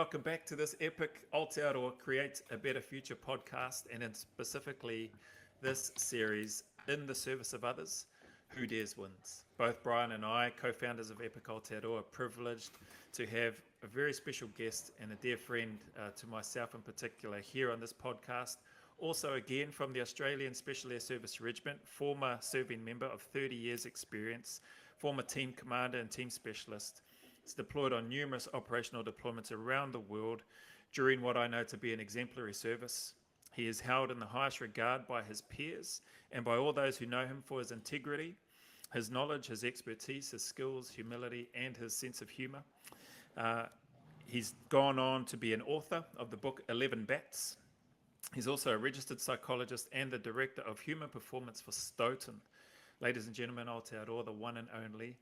welcome back to this epic Aotearoa Create a Better Future podcast, and in specifically this series, In the Service of Others, Who Dares Wins. Both Brian and I, co-founders of Epic Aotearoa, are privileged to have a very special guest and a dear friend to myself in particular here on this podcast. Also again from the Australian Special Air Service Regiment, former serving member of 30 years experience, former team commander and team specialist. It's deployed on numerous operational deployments around the world during what I know to be an exemplary service. He is held in the highest regard by his peers and by all those who know him for his integrity, his knowledge, his expertise, his skills, humility, and his sense of humour. He's gone on to be an author of the book 11 Bats. He's also a registered psychologist and the director of human performance for Stoughton. Ladies and gentlemen, Aotearoa, the one and only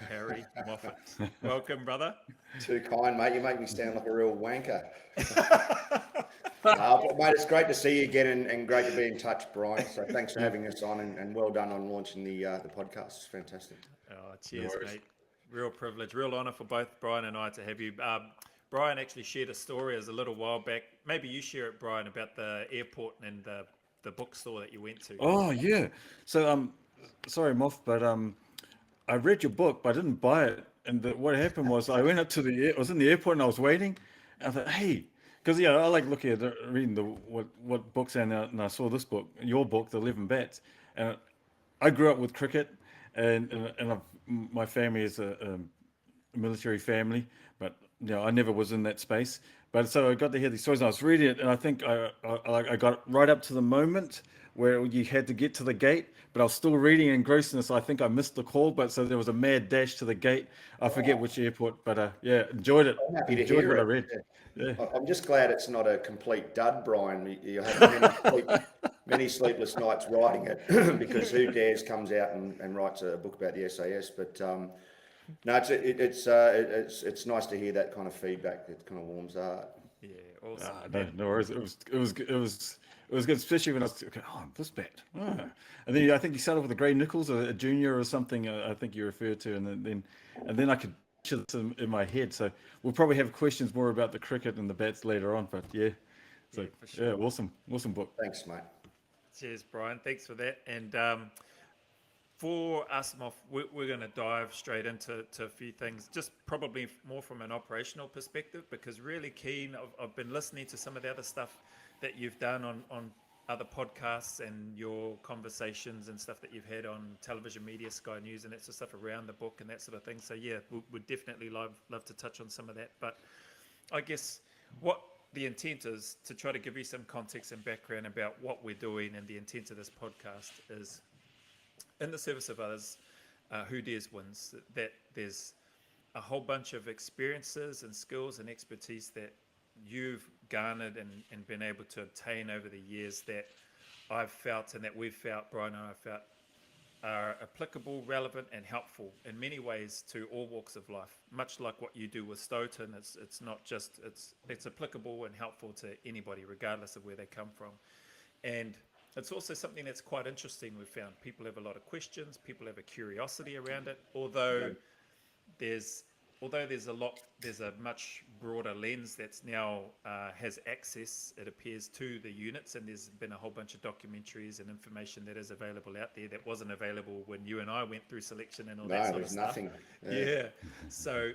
Harry Moffitt. Welcome, brother. Too kind, mate. You make me sound like a real wanker. Mate, it's great to see you again and great to be in touch, Brian. So thanks for having us on and well done on launching the podcast. It's fantastic. Oh, cheers, mate. Real privilege, real honour for both Brian and I to have you. Brian actually shared a story as a little while back. Maybe you share it, Brian, about the airport and the bookstore that you went to. Oh, yeah. So, sorry, Moff, but I read your book, but I didn't buy it. And what happened was I went up to I was in the airport and I was waiting. And I thought, hey, because I like looking at reading what books are out, and I saw this book, your book, The 11 Bats. And I grew up with cricket, and my family is a military family, but I never was in that space. But so I got to hear these stories, and I was reading it, and I think I got right up to the moment where you had to get to the gate, but I was still reading and engrossed in this. So I think I missed the call, but so there was a mad dash to the gate. I forget which airport, but yeah, enjoyed it. I'm happy to Enjoyed hear what it. I read. Yeah. I'm just glad it's not a complete dud, Brian. You have many sleepless nights writing it because Who Dares comes out and writes a book about the SAS. But no, it's nice to hear that kind of feedback. It kind of warms the heart. Yeah, awesome. No worries. It was good, especially when I was this bad. And then I think you started with the Grey Nichols, a junior or something. I think you referred to, and then I could picture this in my head. So we'll probably have questions more about the cricket and the bats later on. But yeah, so for sure. Yeah, awesome book. Thanks, mate. Cheers, Brian. Thanks for that. And for us, Moff, we're going to dive straight into a few things, just probably more from an operational perspective, because really keen. I've been listening to some of the other stuff that you've done on other podcasts and your conversations and stuff that you've had on television media, Sky News, and that sort of stuff around the book and that sort of thing. So yeah, we'd definitely love to touch on some of that. But I guess what the intent is to try to give you some context and background about what we're doing, and the intent of this podcast is, in the service of others, who dares wins. That there's a whole bunch of experiences and skills and expertise that you've garnered and been able to obtain over the years that I've felt and that we've felt, Brian and I felt, are applicable, relevant, and helpful in many ways to all walks of life. Much like what you do with Stoughton, it's not just it's applicable and helpful to anybody, regardless of where they come from. And it's also something that's quite interesting. We've found people have a lot of questions, people have a curiosity around it, although there's a much broader lens that's now has access, it appears, to the units, and there's been a whole bunch of documentaries and information that is available out there that wasn't available when you and I went through selection and all that sort of stuff. Nothing. Yeah. So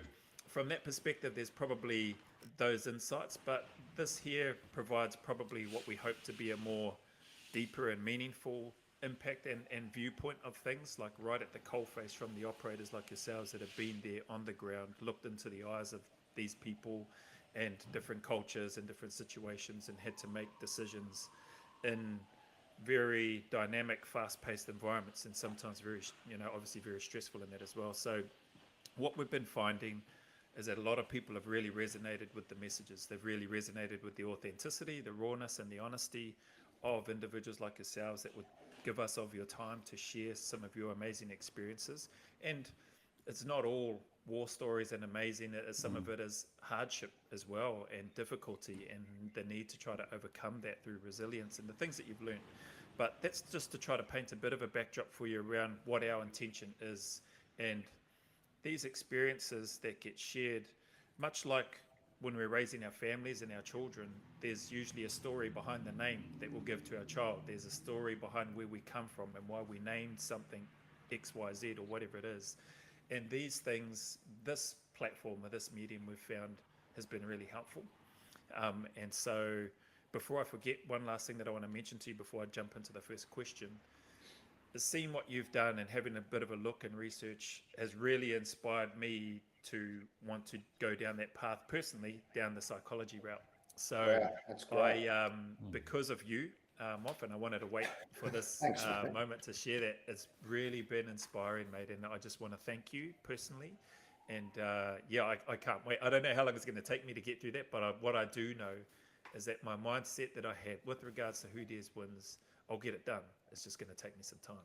from that perspective, there's probably those insights, but this here provides probably what we hope to be a more deeper and meaningful impact and viewpoint of things, like right at the coalface from the operators like yourselves that have been there on the ground, looked into the eyes of these people and different cultures and different situations, and had to make decisions in very dynamic, fast-paced environments, and sometimes very, obviously very stressful in that as well. So what we've been finding is that a lot of people have really resonated with the messages. They've really resonated with the authenticity, the rawness, and the honesty of individuals like yourselves that would give us of your time to share some of your amazing experiences. And it's not all war stories and amazing. Some of it is hardship as well, and difficulty, and the need to try to overcome that through resilience and the things that you've learned. But that's just to try to paint a bit of a backdrop for you around what our intention is. And these experiences that get shared, much like when we're raising our families and our children, there's usually a story behind the name that we'll give to our child. There's a story behind where we come from and why we named something X, Y, Z, or whatever it is. And these things, this platform or this medium we've found has been really helpful. And so before I forget, one last thing that I want to mention to you before I jump into the first question is seeing what you've done and having a bit of a look and research has really inspired me to want to go down that path personally, down the psychology route. So Yeah, that's great. because of you, Moff, and I wanted to wait for this Thanks, mate. moment to share that. It's really been inspiring, mate, and I just want to thank you personally. And I can't wait. I don't know how long it's going to take me to get through that, but what I do know is that my mindset that I have with regards to who dares wins, I'll get it done. It's just going to take me some time.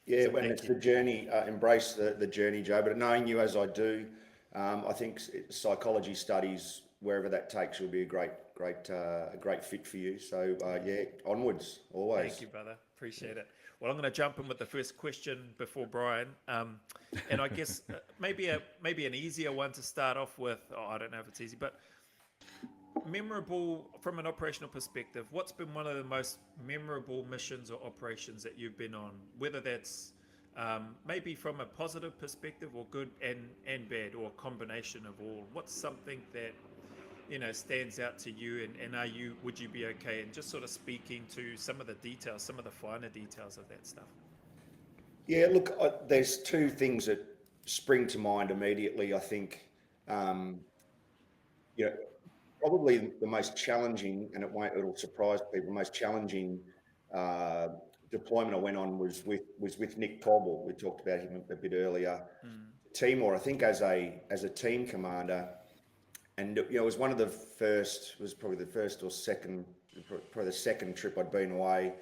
Yeah, So when thank it's you. the journey, embrace the journey, Joe. But knowing you as I do, I think psychology studies, wherever that takes, will be a great fit for you. So yeah, onwards, always. Thank you, brother. Appreciate it. Well, I'm going to jump in with the first question before Brian, and I guess maybe an easier one to start off with. Oh, I don't know if it's easy, but memorable from an operational perspective. What's been one of the most memorable missions or operations that you've been on? Whether that's maybe from a positive perspective or good and bad, or a combination of all. What's something that stands out to you, and would you be okay? And just sort of speaking to some of the details, some of the finer details of that stuff. Yeah, look, there's two things that spring to mind immediately. I think, probably the most challenging, and it'll surprise people. Most challenging deployment I went on was with Nick Cobble. We talked about him a bit earlier. Timor, I think, as a team commander. And it was one of the first, it was probably the first or second, probably the second trip I'd been away.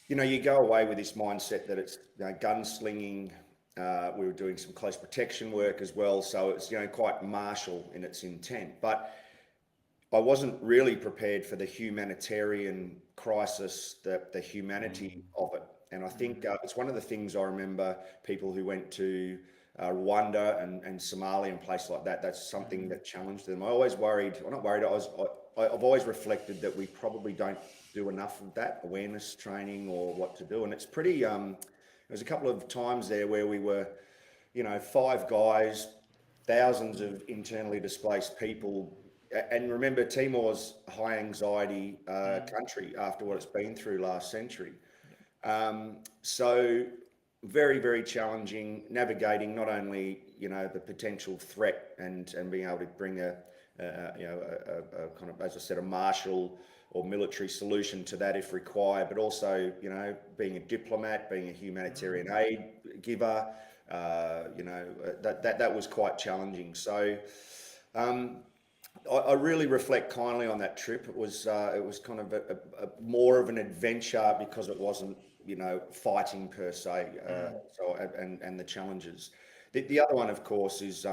You go away with this mindset that it's gunslinging. We were doing some close protection work as well, so it's quite martial in its intent. But I wasn't really prepared for the humanitarian crisis, the humanity of it. And I think it's one of the things I remember people who went to Rwanda and Somalia and places like that. That's something that challenged them. I always worried. I'm not worried. I've always reflected that we probably don't do enough of that awareness training or what to do. And it's pretty. There was a couple of times there where we were, 5 guys, thousands of internally displaced people. And remember, Timor's high anxiety country after what it's been through last century. So very, very challenging navigating not only the potential threat and being able to bring a kind of, as I said, a martial or military solution to that if required, but also being a diplomat, being a humanitarian aid giver. That was quite challenging. So I really reflect kindly on that trip. It was kind of a more of an adventure because it wasn't fighting per se. And the challenges. The other one, of course, is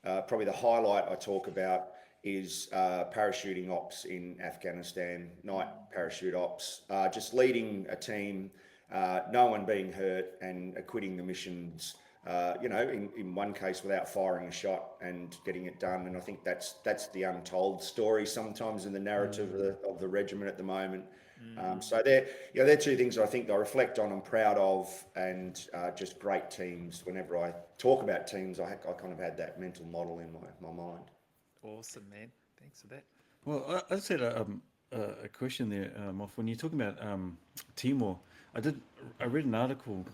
probably the highlight I talk about is parachuting ops in Afghanistan, night parachute ops, just leading a team, no one being hurt and acquitting the missions. In one case without firing a shot and getting it done. And I think that's the untold story sometimes in the narrative of the regiment at the moment. So they're two things I think I reflect on, I'm proud of, and just great teams. Whenever I talk about teams, I kind of had that mental model in my mind. Awesome, man. Thanks for that. Well, I just had a question there, Moff. When you're talking about Timor, I read an article.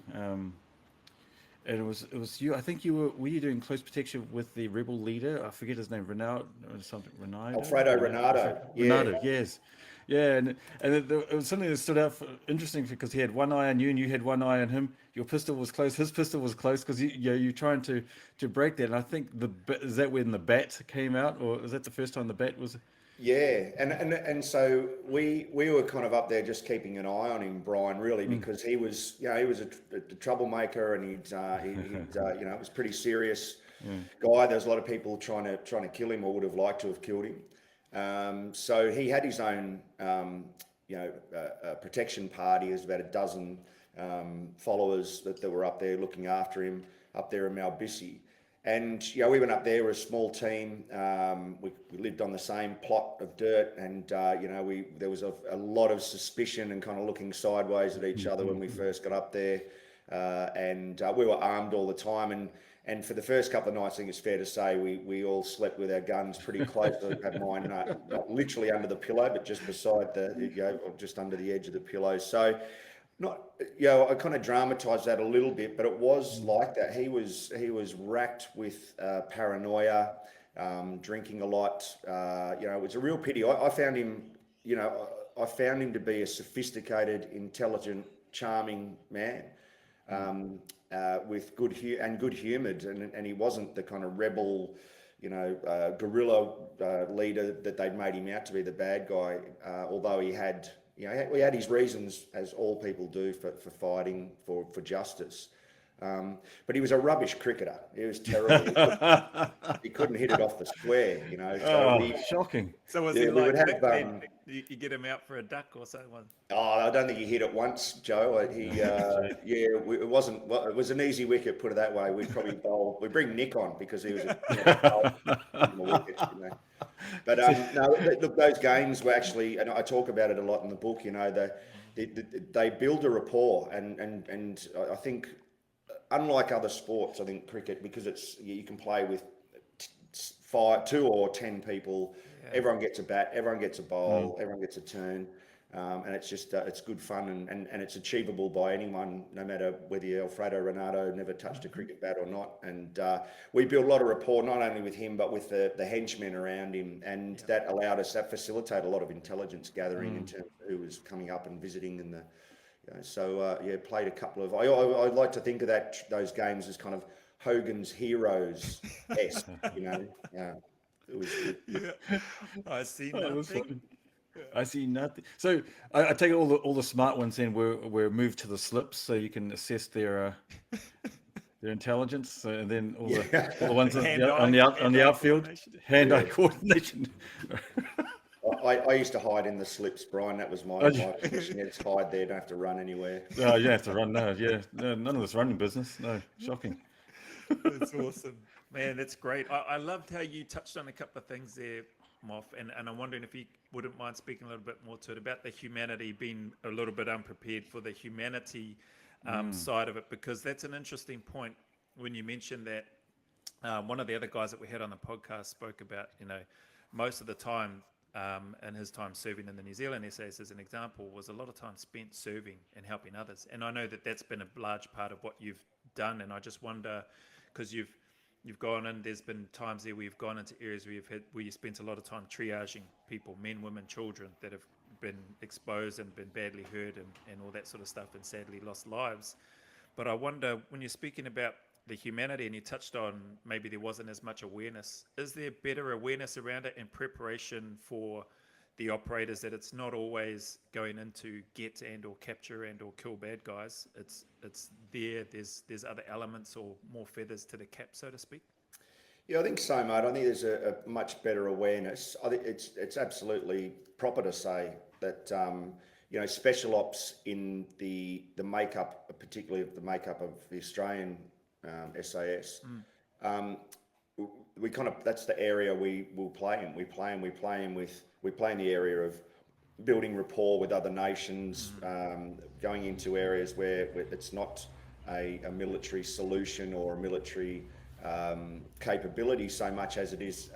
And it was you. I think were you doing close protection with the rebel leader? I forget his name, Renaud or something. Alfredo Renato. Renato, yes, yeah, and it was something that stood out interesting because he had one eye on you and you had one eye on him. Your pistol was close, his pistol was close because you're trying to break that. And I think is that when the bat came out, or is that the first time the bat was? Yeah, and so we were kind of up there just keeping an eye on him, Brian, really, because he was a troublemaker, and he'd it was pretty serious guy. There's a lot of people trying to kill him or would have liked to have killed him. So he had his own protection party. There's about a dozen followers that were up there looking after him up there in Malbisi. And we went up there. We're a small team. We lived on the same plot of dirt, and there was a lot of suspicion and kind of looking sideways at each other when we first got up there. And we were armed all the time. And for the first couple of nights, I think it's fair to say we all slept with our guns pretty close. I had mine not literally under the pillow, but just beside or just under the edge of the pillow. So. I kind of dramatised that a little bit, but it was like that. He was racked with paranoia, drinking a lot. It was a real pity. I found him, I found him to be a sophisticated, intelligent, charming man, with good humoured, and he wasn't the kind of rebel, guerrilla leader that they'd made him out to be, the bad guy. Although he had. We had his reasons, as all people do, for fighting for justice. But he was a rubbish cricketer. He was terrible. He couldn't hit it off the square, So shocking. So was he like you get him out for a duck or something? I don't think he hit it once, Joe. It wasn't. Well, it was an easy wicket, put it that way. We'd probably bowl. We bring Nick on because he was a wicket, But no, look, those games were actually, and I talk about it a lot in the book. They build a rapport, and I think, unlike other sports, I think cricket, because you can play with 2 or 10 people. Yeah. Everyone gets a bat, everyone gets a bowl, everyone gets a turn. And it's just it's good fun, and it's achievable by anyone, no matter whether you're Alfredo Renato, never touched a cricket bat or not. And we built a lot of rapport, not only with him but with the henchmen around him, and that allowed us, that facilitated a lot of intelligence gathering in terms of who was coming up and visiting, and played a couple of. I like to think of those games as kind of Hogan's Heroes-esque, Yeah, it was good. Yeah, I see nothing. I see nothing. So I take it all the smart ones then were moved to the slips, so you can assess their intelligence, and then all the ones on the outfield, hand-eye coordination. I used to hide in the slips, Brian. That was my position. Just hide there, don't have to run anywhere. No, you don't have to run. No, none of this running business. No, shocking. That's awesome, man. That's great. I loved how you touched on a couple of things there, Moff, and I'm wondering if you wouldn't mind speaking a little bit more to it about the humanity, being a little bit unprepared for the humanity side of it, because that's an interesting point when you mentioned that. One of the other guys that we had on the podcast spoke about, most of the time and his time serving in the New Zealand SAS, as an example, was a lot of time spent serving and helping others. And I know that that's been a large part of what you've done, and I just wonder, because you've gone in, there's been times there where you've gone into areas where you spent a lot of time triaging people, men, women, children that have been exposed and been badly hurt and all that sort of stuff, and sadly lost lives. But I wonder, when you're speaking about the humanity, and you touched on maybe there wasn't as much awareness, is there better awareness around it and preparation for the operators, that it's not always going into get and or capture and or kill bad guys? It's there's other elements or more feathers to the cap, so to speak. Yeah, I think so, mate. I think there's a much better awareness. I think it's absolutely proper to say that special ops in the makeup, particularly of the makeup of the Australian SAS. We kind of, that's the area we will play in. We play in the area of building rapport with other nations, going into areas where it's not a military solution or a military capability so much as it is,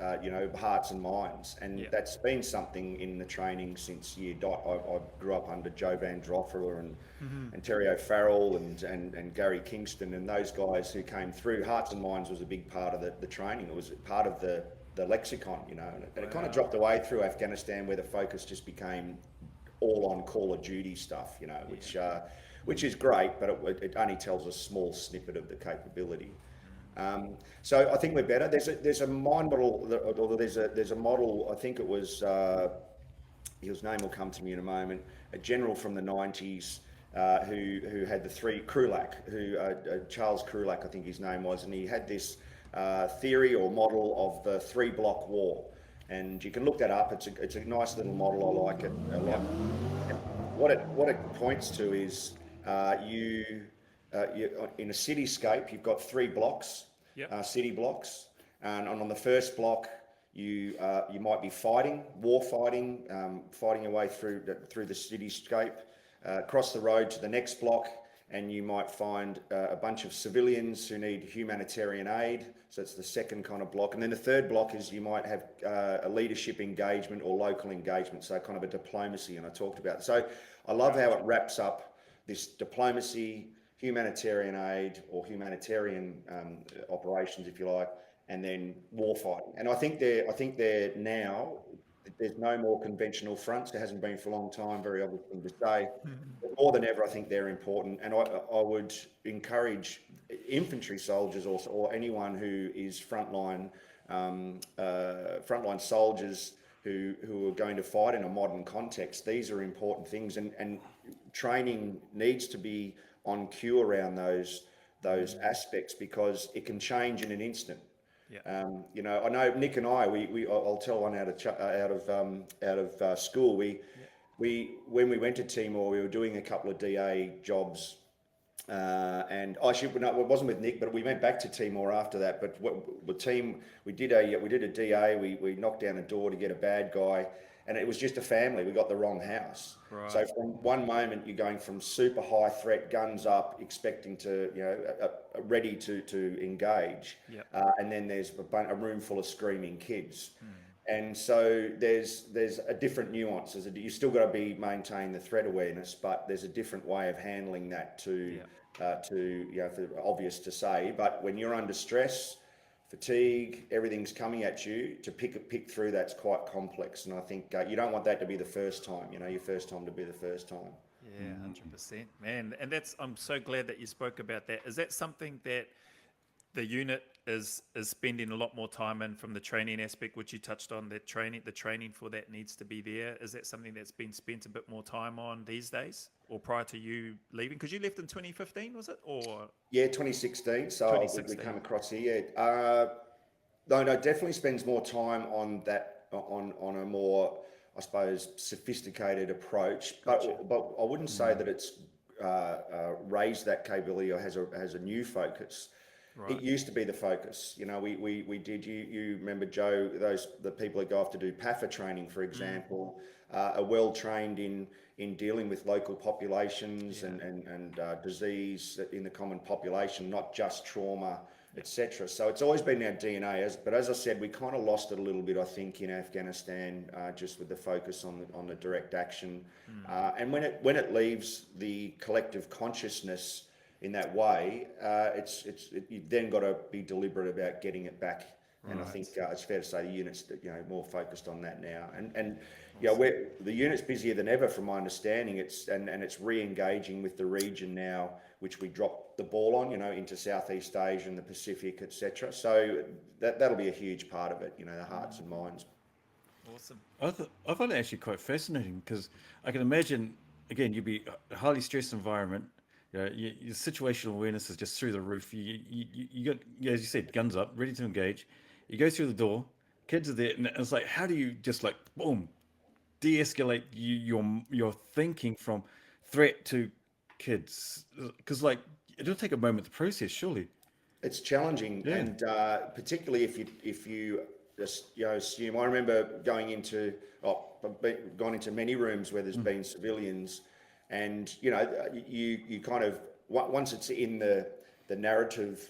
hearts and minds. And that's been something in the training since year dot. I grew up under Joe Van Droffler and Terry O'Farrell and Gary Kingston, and those guys who came through. Hearts and minds was a big part of the training. It was part of the lexicon, and it kind of dropped away through Afghanistan, where the focus just became all on Call of Duty stuff, which is great, but it only tells a small snippet of the capability. So I think we're better. There's a mind model, or there's a model. I think it was his name will come to me in a moment. A general from the 90s who had the three Krulak, Charles Krulak, I think his name was, and he had this theory or model of the 3-block war. And you can look that up. It's a nice little model. I like it a lot. And what it points to is you in a cityscape, you've got 3 blocks. city blocks. And on the first block, you might be fighting your way through the cityscape, across the road to the next block, and you might find a bunch of civilians who need humanitarian aid. So it's the second kind of block. And then the third block is you might have a leadership engagement or local engagement, so kind of a diplomacy, and I talked about it. So I love how it wraps up this diplomacy, humanitarian aid or humanitarian operations, if you like, and then warfighting. And I think they're now, there's no more conventional fronts. There hasn't been for a long time, very obvious thing to say. But more than ever, I think they're important. And I would encourage infantry soldiers or anyone who is frontline soldiers who are going to fight in a modern context. These are important things, and training needs to be on cue around those aspects, because it can change in an instant. Yeah. I know Nick and I, I'll tell one out of school. When we went to Timor, we were doing a couple of DA jobs, and it wasn't with Nick, but we went back to Timor after that. But we did a DA. We knocked down a door to get a bad guy, and it was just a family. We got the wrong house. Right. So from one moment, you're going from super high threat, guns up, expecting to, ready to engage. Yep. And then there's a room full of screaming kids. And so there's a different nuance. You still got to maintain the threat awareness, but there's a different way of handling that obvious to say. But when you're under stress, fatigue, everything's coming at you, to pick through that's quite complex. And I think you don't want that to be the first time, your first time to be the first time. Yeah, 100%, man. And I'm so glad that you spoke about that. Is that something that the unit is spending a lot more time in, from the training aspect, which you touched on? The training for that needs to be there. Is that something that's been spent a bit more time on these days, or prior to you leaving? Because you left in 2015, was it? Or 2016. So 2016. we came across here. No, definitely spends more time on that, on a more, I suppose, sophisticated approach. Gotcha. But I wouldn't say that it's raised that capability or has a new focus. Right. It used to be the focus. We did. You remember, Joe? The people that go off to do PAFA training, for example, are well trained in dealing with local populations and disease in the common population, not just trauma, etc. So it's always been our DNA. But as I said, we kind of lost it a little bit, I think, in Afghanistan, just with the focus on the direct action. And when it leaves the collective consciousness in that way, you've then got to be deliberate about getting it back. And I think it's fair to say the unit's more focused on that now. And the unit's busier than ever, from my understanding. It's re-engaging with the region now, which we dropped the ball on, into Southeast Asia and the Pacific, etc. So that'll be a huge part of it, the hearts and minds. Awesome. I find it actually quite fascinating, because I can imagine, again, you'd be a highly stressed environment. Your situational awareness is just through the roof. You got, as you said, guns up, ready to engage. You go through the door, kids are there, and it's like, how do you just boom, de-escalate your thinking from threat to kids? Because it'll take a moment to process, surely. It's challenging, and particularly if you just assume. I remember I've gone into many rooms where there's been civilians. And you kind of, once it's in the narrative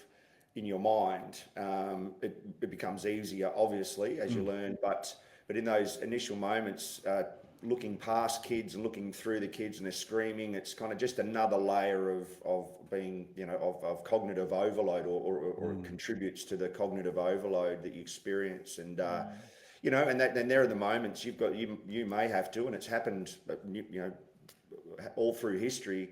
in your mind, it becomes easier, obviously, as you learn. But in those initial moments, looking past kids and looking through the kids, and they're screaming, it's kind of just another layer of being, of cognitive overload, or it contributes to the cognitive overload that you experience. And and there are the moments you may have to, and it's happened, all through history,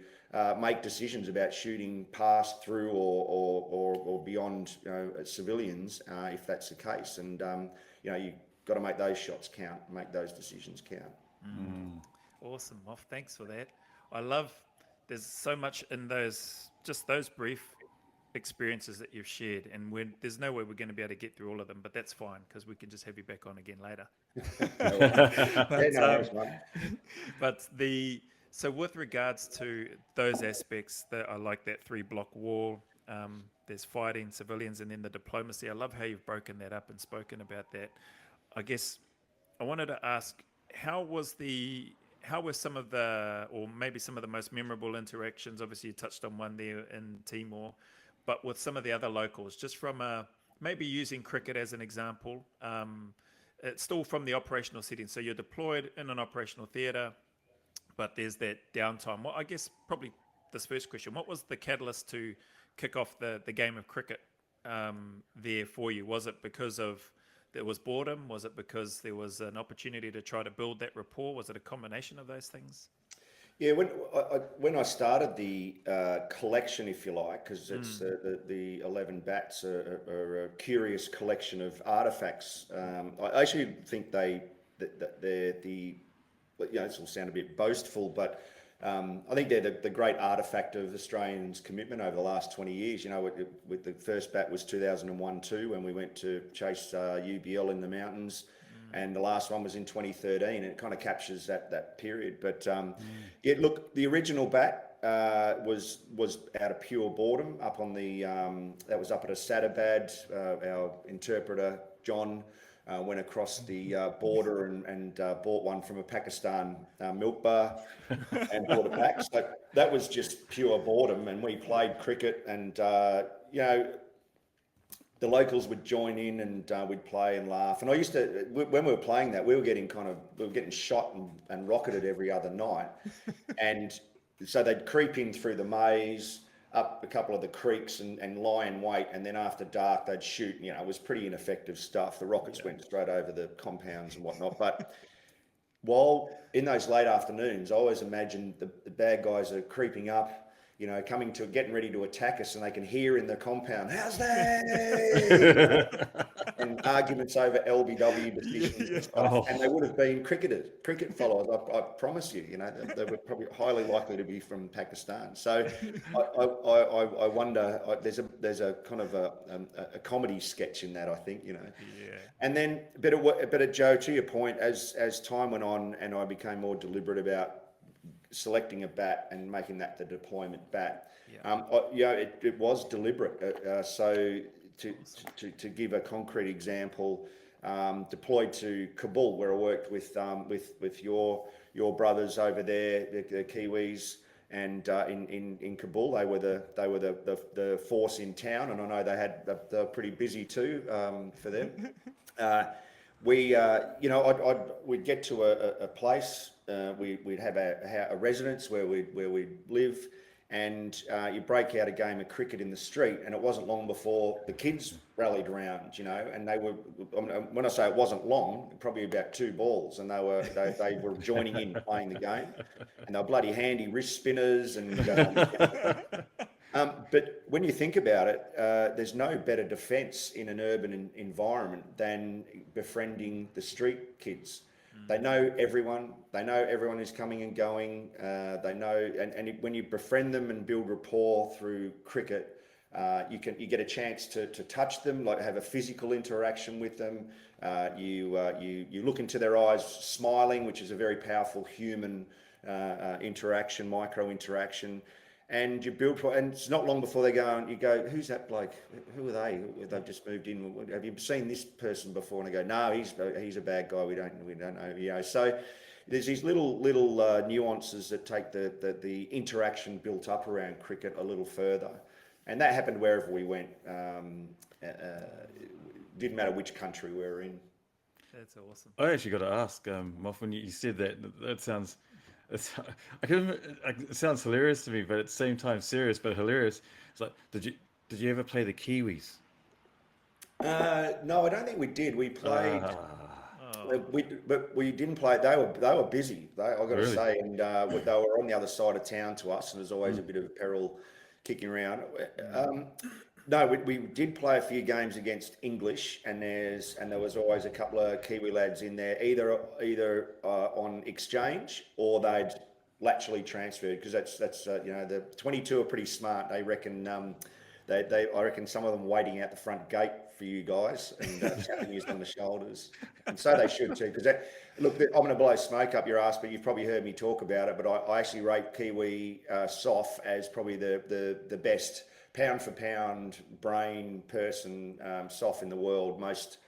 make decisions about shooting past, through, or beyond civilians, if that's the case. And you've got to make those shots count, make those decisions count. Awesome, Moff. Thanks for that. I love, there's so much in those brief experiences that you've shared, and there's no way we're going to be able to get through all of them, but that's fine, because we can just have you back on again later. So with regards to those aspects, that I like that 3-block wall, there's fighting, civilians, and then the diplomacy. I love how you've broken that up and spoken about that. I guess I wanted to ask, how were some of the, or maybe some of the most memorable interactions? Obviously, you touched on one there in Timor, but with some of the other locals, just from maybe using cricket as an example. It's still from the operational setting. So you're deployed in an operational theatre, but there's that downtime. Well, I guess probably this first question, what was the catalyst to kick off the game of cricket there for you? Was it because there was boredom? Was it because there was an opportunity to try to build that rapport? Was it a combination of those things? Yeah, when I started the collection, if you like, because it's the 11 bats are a curious collection of artifacts. I actually think they're the, this will sound a bit boastful, but I think they're the great artifact of Australians' commitment over the last 20 years. With the first bat was 2001-2 when we went to chase UBL in the mountains. And the last one was in 2013, and it kind of captures that period. But yeah, look, the original bat was out of pure boredom up on the that was up at Asadabad. Our interpreter John went across the border and bought one from a Pakistan milk bar and brought it back. So that was just pure boredom, and we played cricket, and the locals would join in and we'd play and laugh. And I used to, when we were playing that, we were getting shot and rocketed every other night. And so they'd creep in through the maze, up a couple of the creeks and lie in wait. And then after dark, they'd shoot. It was pretty ineffective stuff. The rockets went straight over the compounds and whatnot. But while in those late afternoons, I always imagined the bad guys are creeping up, getting ready to attack us, and they can hear in the compound, "How's that?" and arguments over LBW decisions and stuff. And they would have been cricket followers. I promise you. They were probably highly likely to be from Pakistan. So I wonder. There's a kind of a comedy sketch in that, I think. Yeah. And then, but Joe, to your point, as time went on, and I became more deliberate about selecting a bat and making that the deployment bat. It was deliberate. So to give a concrete example, deployed to Kabul, where I worked with your brothers over there, the Kiwis, and in Kabul, they were the force in town, and I know they're pretty busy too for them. We'd get to a place. We'd have a residence where we'd live, and you break out a game of cricket in the street, and it wasn't long before the kids rallied around, and they were. When I say it wasn't long, probably about 2 balls, and they were joining in playing the game, and they were bloody handy wrist spinners and. But when you think about it, there's no better defence in an urban environment than befriending the street kids. They know everyone. They know everyone who's coming and going. They know, and when you befriend them and build rapport through cricket, you get a chance to touch them, like have a physical interaction with them. You look into their eyes, smiling, which is a very powerful human interaction, micro interaction. And you build, and it's not long before they go and you go, "Who's that bloke? Who are they? They've just moved in. Have you seen this person before?" And I go, "No, he's a bad guy. We don't know." So there's these little nuances that take the interaction built up around cricket a little further, and that happened wherever we went. Didn't matter which country we were in. That's awesome. I actually got to ask, Moff, when you said that sounds. It sounds hilarious to me, but at the same time serious but hilarious. It's like, did you ever play the Kiwis? No, I don't think we did. We played, but we didn't play. They were busy. I got to say, and they were on the other side of town to us, and there's always a bit of peril kicking around. No, we did play a few games against English, and there was always a couple of Kiwi lads in there, either on exchange or they'd laterally transferred, because that's the 22 are pretty smart. They reckon I reckon some of them waiting out the front gate for you guys and tapping you on the shoulders, and so they should too. Because look, I'm going to blow smoke up your ass, but you've probably heard me talk about it. But I actually rate Kiwi SOF as probably the best pound for pound brain person, SOF in the world, most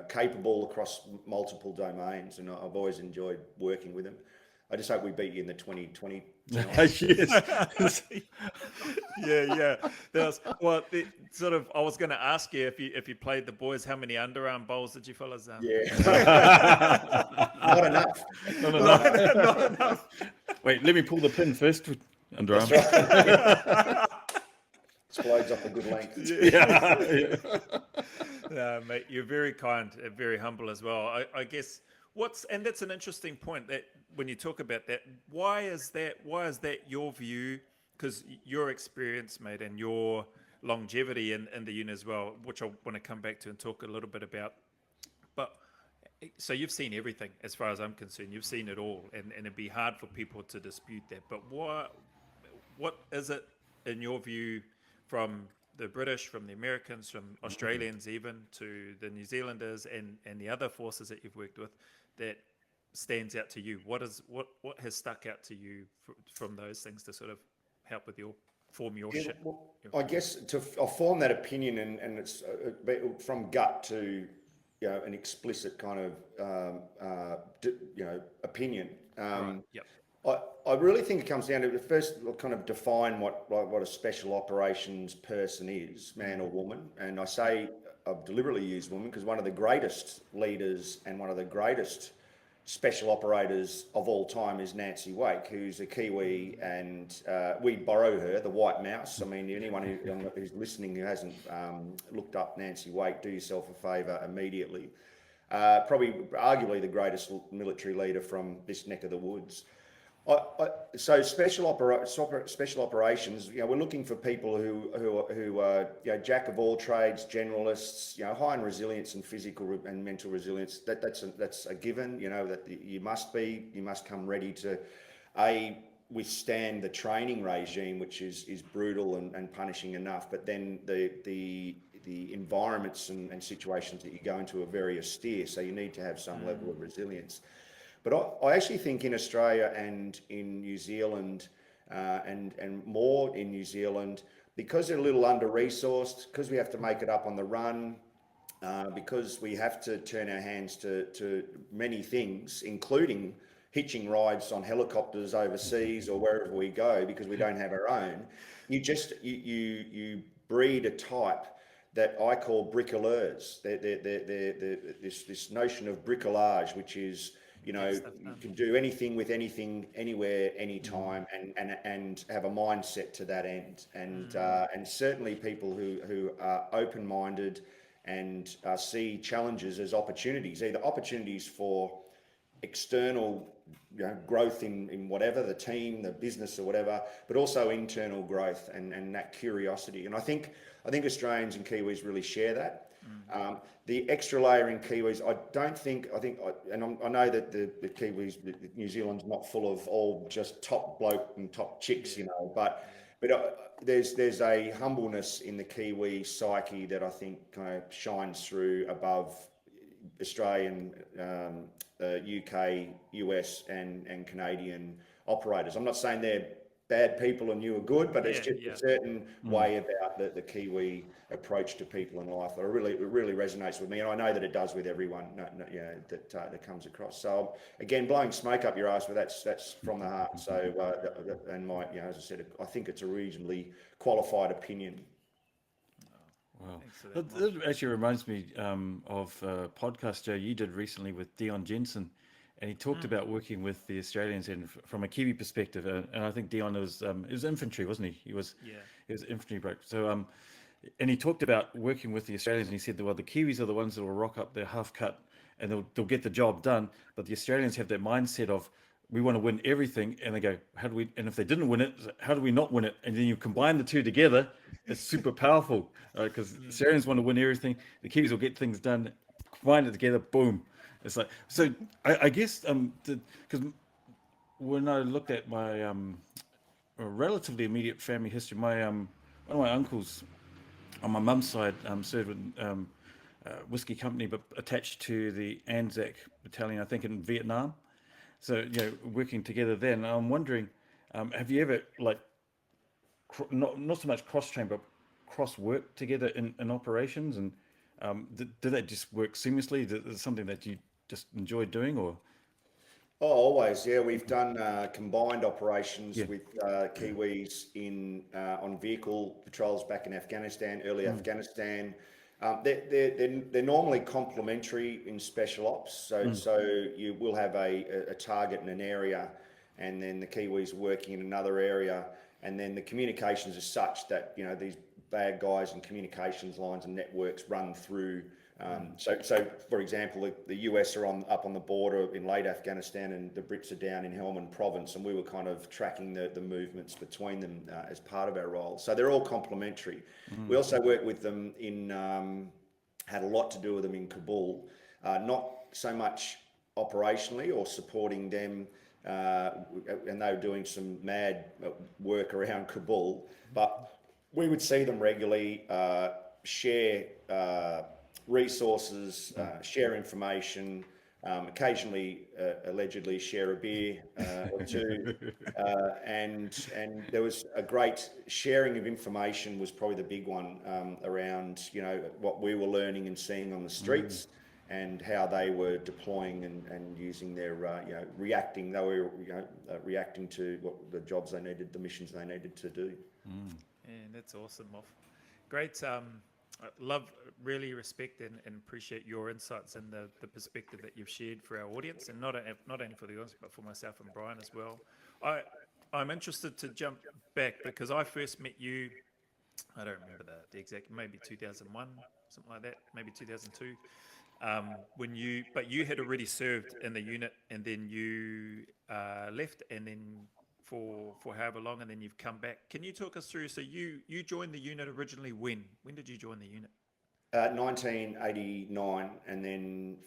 capable across multiple domains, and I've always enjoyed working with him. I just hope we beat you in the 2020 tonight. Yes. Yeah. I was going to ask you if you played the boys, how many underarm bowls did you fellas? Yeah. Not enough. Not enough. Not enough. Wait, let me pull the pin first. Underarm. That's right. Explodes off a good length. Yeah, mate, you're very kind and very humble as well. I guess and that's an interesting point, that when you talk about that, why is that your view? Because your experience, mate, and your longevity in the unit as well, which I want to come back to and talk a little bit about. But so you've seen everything, as far as I'm concerned. You've seen it all, and it'd be hard for people to dispute that. But what is it, in your view, from the British, from the Americans, from Australians even, to the New Zealanders and the other forces that you've worked with, that stands out to you? What has stuck out to you from those things to sort of help with form your shit? Well, I guess I'll form that opinion, and it's from gut to an explicit kind of opinion. Right. Yep. I really think it comes down to, first I'll kind of define what a special operations person is, man or woman. And I've deliberately used woman because one of the greatest leaders and one of the greatest special operators of all time is Nancy Wake, who's a Kiwi, and we borrow her, the white mouse. I mean, anyone who's listening who hasn't looked up Nancy Wake, do yourself a favour immediately. Probably arguably the greatest military leader from this neck of the woods. So special operations, we're looking for people who are jack of all trades, generalists, high in resilience and physical and mental resilience. That's a given. That you must come ready to withstand the training regime, which is brutal and punishing enough. But then the environments and situations that you go into are very austere, so you need to have some level of resilience. But I actually think in Australia and in New Zealand, and more in New Zealand, because they're a little under-resourced, because we have to make it up on the run, because we have to turn our hands to many things, including hitching rides on helicopters overseas or wherever we go, because we don't have our own. You breed a type that I call bricoleurs. This notion of bricolage, which is, you can do anything with anything, anywhere, anytime, and have a mindset to that end. And certainly people who are open-minded and see challenges as opportunities, either opportunities for external growth in whatever, the team, the business or whatever, but also internal growth and that curiosity. And I think Australians and Kiwis really share that. The extra layer in Kiwis, I know that the Kiwis, New Zealand's not full of all just top bloke and top chicks, but there's a humbleness in the Kiwi psyche that I think kind of shines through above Australian, UK, US and Canadian operators. I'm not saying they're bad people and you are good, but it's just a certain way about the Kiwi approach to people in life that really resonates with me, and I know that it does with everyone that comes across. So again, blowing smoke up your ass, but that's from the heart. So as I said, I think it's a reasonably qualified opinion. Wow, that actually reminds me of a podcast, Joe, you did recently with Dion Jensen. And he talked about working with the Australians and from a Kiwi perspective. And I think Dion was infantry, wasn't he? He was infantry bloke. So, and he talked about working with the Australians, and he said, well, the Kiwis are the ones that will rock up their half cut and they'll get the job done. But the Australians have that mindset of, we want to win everything. And they go, and if they didn't win it, how do we not win it? And then you combine the two together, it's super powerful, because the Australians want to win everything. The Kiwis will get things done, combine it together, boom. It's like, so I guess, because when I looked at my relatively immediate family history, one of my uncles on my mum's side served with whiskey company, but attached to the Anzac battalion, I think in Vietnam. So, working together then, I'm wondering, have you ever not so much cross train, but cross work together in operations? And did that just work seamlessly? Is it something that you just enjoy doing, or? Oh, always. Yeah, we've done combined operations Yeah. with Kiwis on vehicle patrols back in Afghanistan, early Afghanistan. They're normally complementary in special ops. So you will have a target in an area, and then the Kiwis are working in another area, and then the communications are such that these bad guys and communications lines and networks run through. So for example, the US are up on the border in late Afghanistan, and the Brits are down in Helmand Province, and we were kind of tracking the movements between them as part of our role. So they're all complementary. We also work with them had a lot to do with them in Kabul, not so much operationally or supporting them, and they were doing some mad work around Kabul, but we would see them regularly, share resources, share information, occasionally allegedly share a beer or two, and there was a great sharing of information was probably the big one around what we were learning and seeing on the streets, and how they were deploying and using their reacting. They were reacting to what the jobs they needed, the missions they needed to do. Yeah, that's awesome, Moff. Great. I really respect and appreciate your insights and the perspective that you've shared for our audience, and not only for the audience, but for myself and Brian as well. I'm interested to jump back because I first met you, I don't remember the exact, maybe 2001, something like that, maybe 2002, but you had already served in the unit, and then you left, and then for however long, and then you've come back. Can you talk us through, so you joined the unit originally when did you join the unit? 1989, and then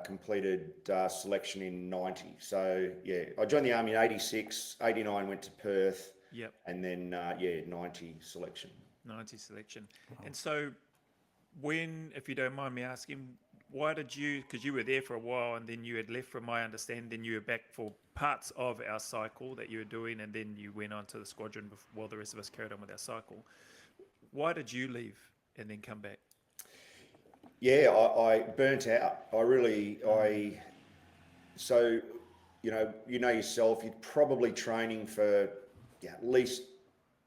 completed selection in 90. So yeah, I joined the Army in 86, 89 went to Perth, Yep. and then 90 selection. 90 selection. And so when, if you don't mind me asking, why did you, because you were there for a while and then you had left, from my understanding, you were back for parts of our cycle that you were doing, and then you went on to the squadron while the rest of us carried on with our cycle. Why did you leave and then come back? Yeah, I burnt out. So, you know yourself, you're probably training for at least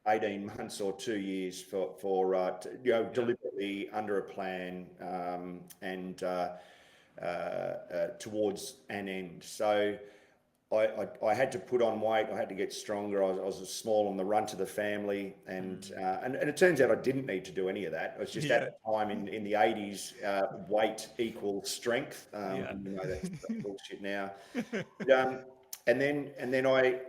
18 months or 2 years for deliberately under a plan, and towards an end. So I had to put on weight. I had to get stronger. I was small on the run to the family, and it turns out I didn't need to do any of that. It was just at the time in the 80s, weight equals strength. That's bullshit now. And then I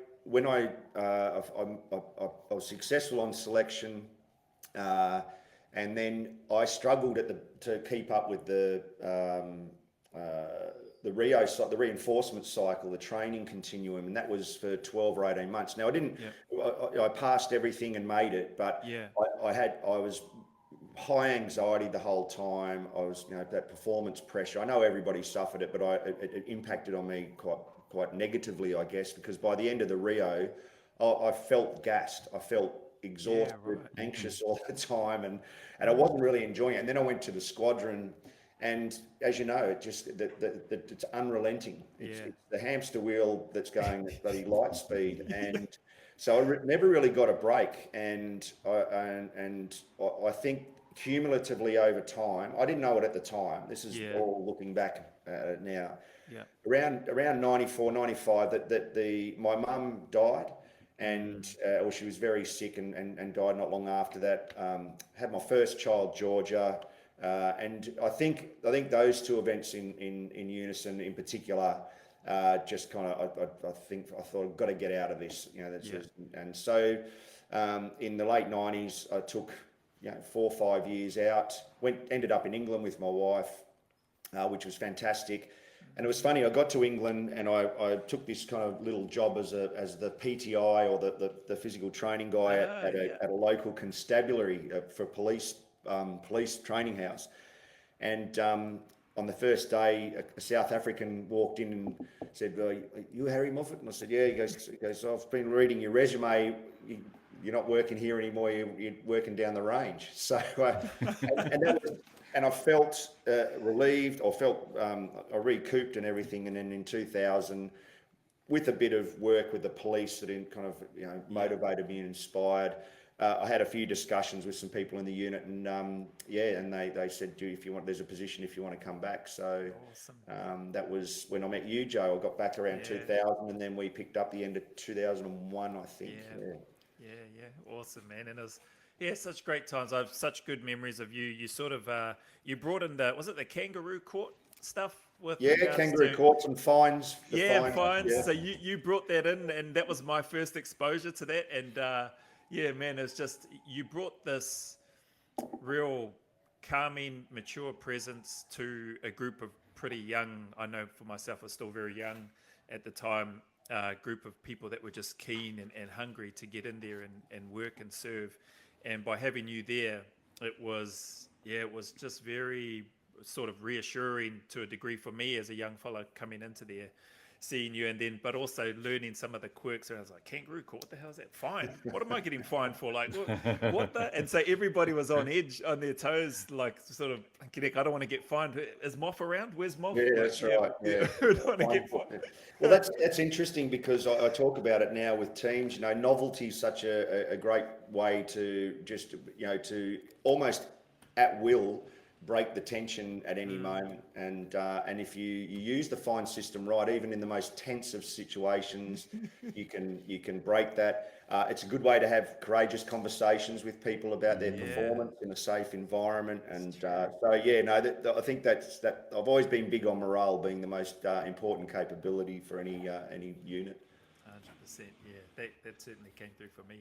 was successful on selection, and then I struggled to keep up with the reinforcement cycle, the training continuum, and that was for 12 or 18 months. Now I passed everything and made it, but I was high anxiety the whole time. I was, that performance pressure. I know everybody suffered it, but it impacted on me quite negatively, I guess, because by the end of the Rio, I felt gassed. I felt exhausted, anxious all the time, and I wasn't really enjoying it. And then I went to the squadron, and as you know, it's unrelenting. It's the hamster wheel that's going at bloody light speed, and so I never really got a break. And I think cumulatively over time, I didn't know it at the time. This is all looking back at it now. Yeah. Around 94, 95, my mum died, and she was very sick and died not long after that. Had my first child, Georgia, and I think those two events in unison, in particular, just kind of I thought I've got to get out of this. And so in the late 90s, I took 4 or 5 years out. Ended up in England with my wife, which was fantastic. And it was funny, I got to England and I took this kind of little job as the PTI, or the physical training guy at a local constabulary for police training house. And on the first day, a South African walked in and said, "Well, you Harry Moffitt?" And I said, "Yeah." He goes, "I've been reading your resume. you're not working here anymore. You're working down the range. So, and I felt relieved. I felt I recouped and everything. And then in 2000, with a bit of work with the police that kind of motivated me and inspired. I had a few discussions with some people in the unit, and and they said, if you want, there's a position if you want to come back. So Awesome. that was when I met you, Joe. I got back around 2000, and then we picked up the end of 2001, I think. Yeah. Awesome, man. And it was such great times. I have such good memories of you. You sort of you brought in was it the kangaroo court stuff? With kangaroo courts and fines. Fines. Yeah. So you brought that in, and that was my first exposure to that. And man, it's just you brought this real calming, mature presence to a group of pretty young. I know for myself, I was still very young at the time. Group of people that were just keen and hungry to get in there and work and serve. And by having you there, it was just very sort of reassuring to a degree for me as a young fella coming into there, seeing you, and then but also learning some of the quirks. And I was like, kangaroo court, what the hell is that? Fine, what am I getting fined for? Like, what the? And so everybody was on edge, on their toes, like sort of, I don't want to get fined. Is Moff around? Where's Moff? Yeah, that's right. Yeah, I don't want to get fined. Well, that's interesting, because I talk about it now with teams. Novelty is such a great way to just to almost at will break the tension at any moment, and if you use the fine system right, even in the most tense of situations, you can break that. It's a good way to have courageous conversations with people about their performance in a safe environment, and I think that I've always been big on morale being the most important capability for any unit. 100%. Yeah, that certainly came through for me.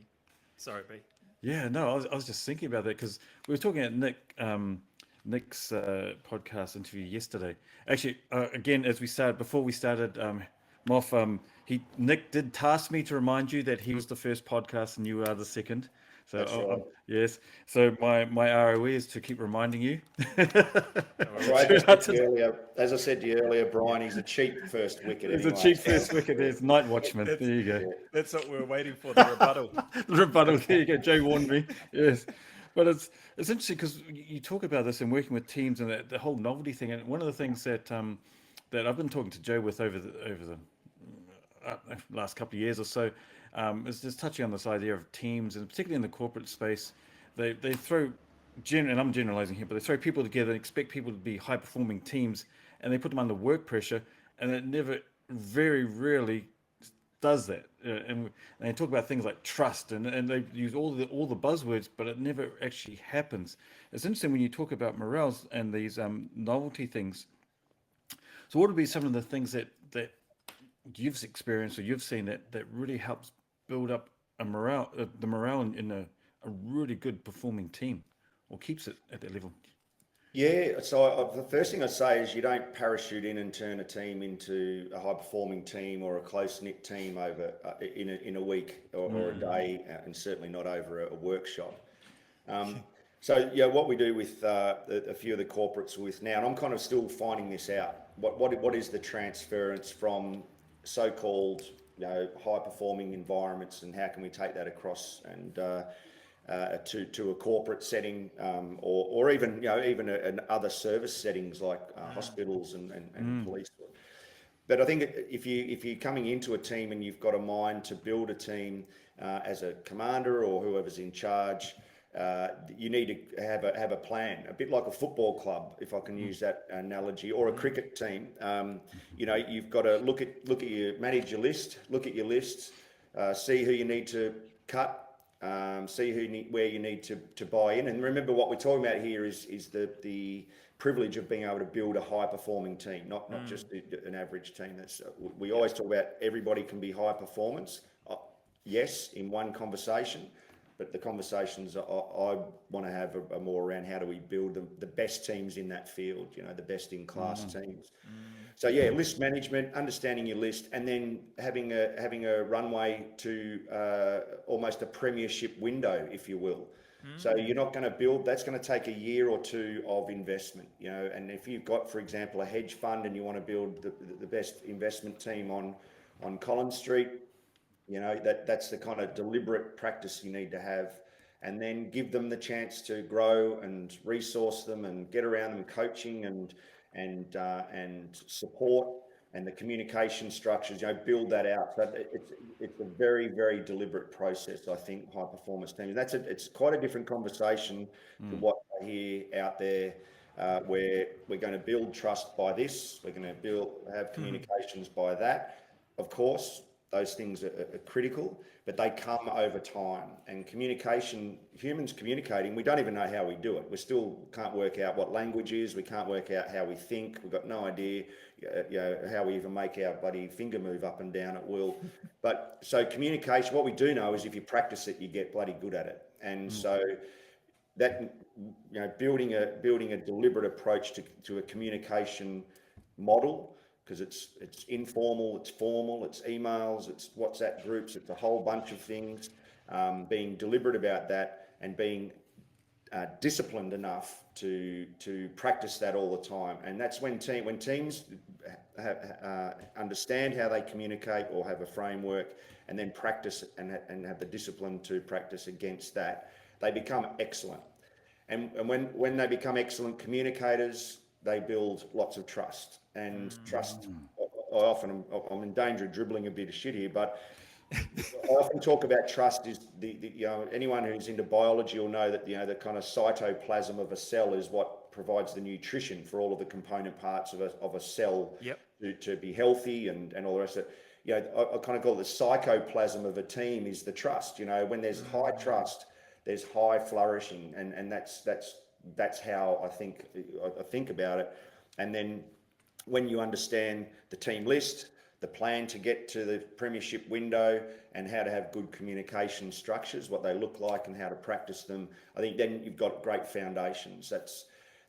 Sorry, B. Yeah, no, I was just thinking about that, because we were talking at Nick's podcast interview yesterday. Actually, again, before we started, Moff, Nick did task me to remind you that he was the first podcast and you are the second. So That's right. yes. So my ROE is to keep reminding you. Right, as I said to you earlier, Brian, he's a cheap first wicket. He's a cheap first wicket. There's night watchman. There you go. That's what we were waiting for, the rebuttal. The rebuttal. There you go. Joe warned me. Yes. But it's interesting, because you talk about this and working with teams and the whole novelty thing. And one of the things that I've been talking to Joe with over the last couple of years or so is just touching on this idea of teams, and particularly in the corporate space, they throw, and I'm generalizing here, but they throw people together and expect people to be high performing teams, and they put them under work pressure, and it never, very rarely does that. And they talk about things like trust, and they use all the buzzwords, but it never actually happens. It's interesting when you talk about morale and these novelty things. So what would be some of the things that you've experienced or you've seen that really helps build up the morale in a really good performing team, or keeps it at that level? Yeah, so the first thing I say is you don't parachute in and turn a team into a high-performing team or a close-knit team over in a week or a day, and certainly not over a workshop. So what we do with a few of the corporates with now, and I'm kind of still finding this out. What is the transference from so-called high-performing environments, and how can we take that across and to a corporate setting, or even in other service settings like hospitals and police. But I think if you're coming into a team and you've got a mind to build a team as a commander or whoever's in charge, you need to have a plan, a bit like a football club, if I can use that analogy, or a cricket team. You've got to manage your list, look at your lists, see who you need to cut. See where you need to buy in, and remember what we're talking about here is the privilege of being able to build a high performing team, not just an average team. We always talk about everybody can be high performance, yes, in one conversation, but the conversations I want to have are more around how do we build the best teams in that field, the best in class teams. So list management, understanding your list, and then having a runway to almost a premiership window, if you will. So you're not going to build. That's going to take a year or two of investment, And if you've got, for example, a hedge fund and you want to build the best investment team on Collins Street, You know, that's the kind of deliberate practice you need to have, and then give them the chance to grow and resource them and get around them coaching and support and the communication structures, you know, build that out. So it's a very, very deliberate process, I think, high performance teams. It's quite a different conversation to what I hear out there, where we're going to build trust by this, we're going to have communications by that. Of course, those things are critical, but they come over time. And communication, humans communicating, we don't even know how we do it. We still can't work out what language is. We can't work out how we think. We've got no idea, you know, how we even make our bloody finger move up and down at will. But so communication, what we do know is if you practice it, you get bloody good at it. And so that, you know, building a deliberate approach to a communication model, because it's informal, it's formal, it's emails, it's WhatsApp groups, it's a whole bunch of things. Being deliberate about that and being disciplined enough to practice that all the time. And that's when teams understand how they communicate or have a framework, and then practice and have the discipline to practice against that, they become excellent. And when they become excellent communicators, they build lots of trust. And trust, I'm in danger of dribbling a bit of shit here, but I often talk about trust is you know, anyone who's into biology will know that, you know, the kind of cytoplasm of a cell is what provides the nutrition for all of the component parts of a cell to be healthy and all the rest of it. You know, I kind of call it the psychoplasm of a team is the trust. You know, when there's high trust, there's high flourishing, and that's how I think about it. And then when you understand the team list, the plan to get to the premiership window, and how to have good communication structures, what they look like and how to practice them, I think then you've got great foundations.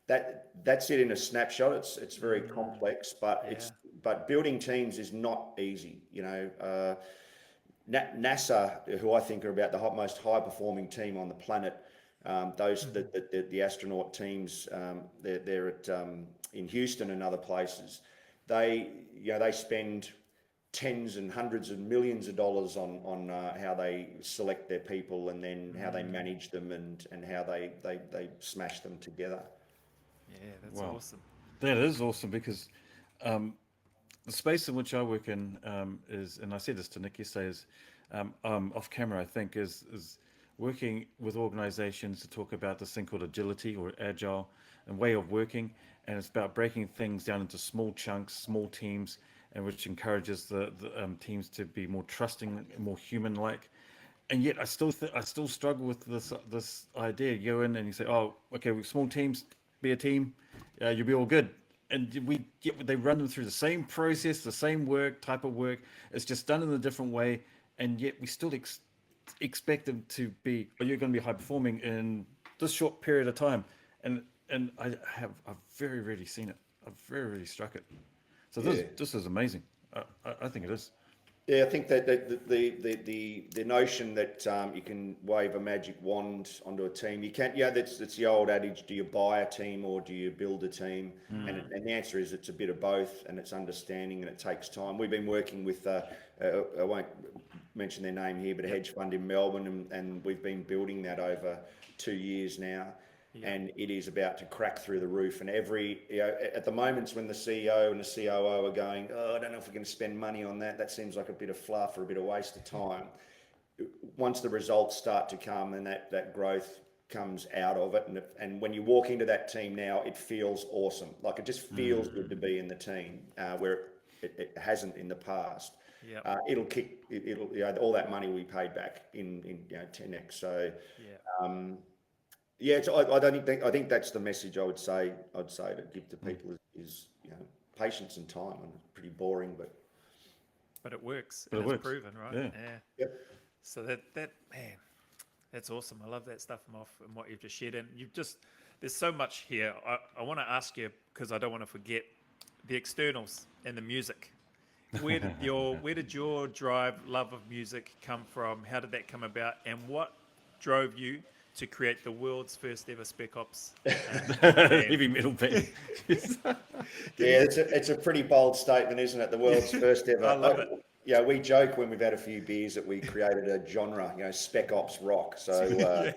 That's it in a snapshot. It's very complex, but building teams is not easy. You know, NASA, who I think are about the most high performing team on the planet, the astronaut teams, they're at in Houston and other places. They spend tens and hundreds of millions of dollars on how they select their people, and then how they manage them, and how they smash them together. Yeah, that's awesome. That is awesome, because the space in which I work in is, and I said this to Nick yesterday, is off camera, I think, is working with organizations to talk about this thing called agility or agile and way of working. And it's about breaking things down into small chunks, small teams, and which encourages the teams to be more trusting, more human-like. And yet I still struggle with this idea. You go in and you say, oh, okay, we're small teams, be a team, you'll be all good. And they run them through the same process, the same type of work. It's just done in a different way. And yet we still expect them to be, you're going to be high performing in this short period of time. And I've very rarely seen it. I've very rarely struck it. So this is amazing. I think it is. Yeah, I think that the notion that you can wave a magic wand onto a team, you can't. Yeah, that's the old adage: do you buy a team or do you build a team? And the answer is it's a bit of both, and it's understanding, and it takes time. We've been working with I won't mention their name here, but a hedge fund in Melbourne, and we've been building that over 2 years now. And it is about to crack through the roof. And at the moments when the CEO and the COO are going, oh, I don't know if we're going to spend money on that. That seems like a bit of fluff or a bit of waste of time. Once the results start to come and that growth comes out of it, and when you walk into that team now, it feels awesome. Like it just feels good to be in the team, where it hasn't in the past. It'll all that money we paid back in 10x. So. I think that's the message I would say to give to people is patience and time. And it's pretty boring, but it works. But it works. Proven, right? Yeah. Yep. So that man, that's awesome. I love that stuff, Moff, and what you've just shared. And there's so much here. I want to ask you, because I don't want to forget the externals and the music. Where did your love of music come from? How did that come about? And what drove you to create the world's first ever Spec Ops heavy metal band? It's a pretty bold statement, isn't it? The world's first ever. I love it. yeah, we joke when we've had a few beers that we created a genre, Spec Ops rock. So,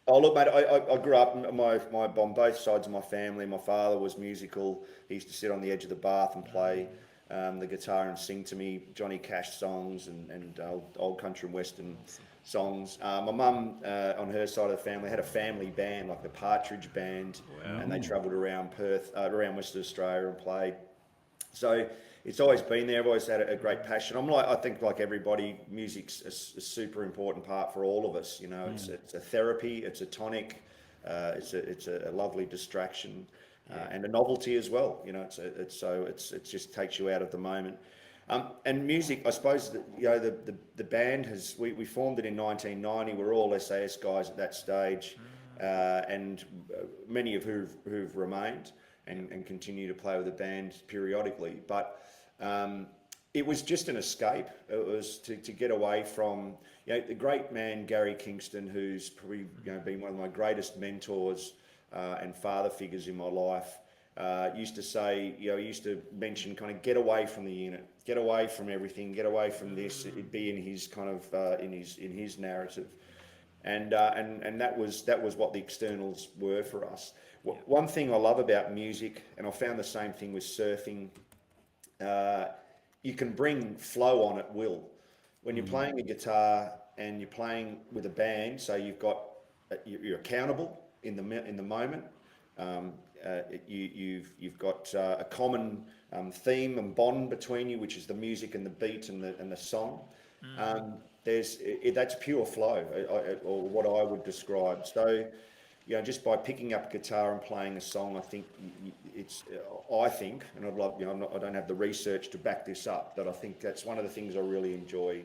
oh look, mate, I grew up on both sides of my family. My father was musical. He used to sit on the edge of the bath and play the guitar and sing to me Johnny Cash songs and old country and western songs. My mum, on her side of the family, had a family band, like the Partridge Band, and they travelled around Perth, around Western Australia and played. So it's always been there. I've always had a great passion. I think like everybody, music's a super important part for all of us. It's a therapy, it's a tonic, it's a lovely distraction, and a novelty as well. It just takes you out of the moment. And music, I suppose, the band we formed it in 1990. We're all SAS guys at that stage, and many of who've remained and continue to play with the band periodically. But it was just an escape. It was to get away from the great man Gary Kingston, who's probably been one of my greatest mentors and father figures in my life. Used to say, he used to mention kind of get away from the unit, get away from everything, get away from this. It'd be in his kind of in his narrative, and that was what the externals were for us. One thing I love about music, and I found the same thing with surfing, you can bring flow on at will. When you're playing a guitar and you're playing with a band, so you're accountable in the moment. You've got a common theme and bond between you, which is the music and the beat and the song. That's pure flow, or what I would describe. So, just by picking up guitar and playing a song, I think, and I'd love, I don't have the research to back this up, but I think that's one of the things I really enjoy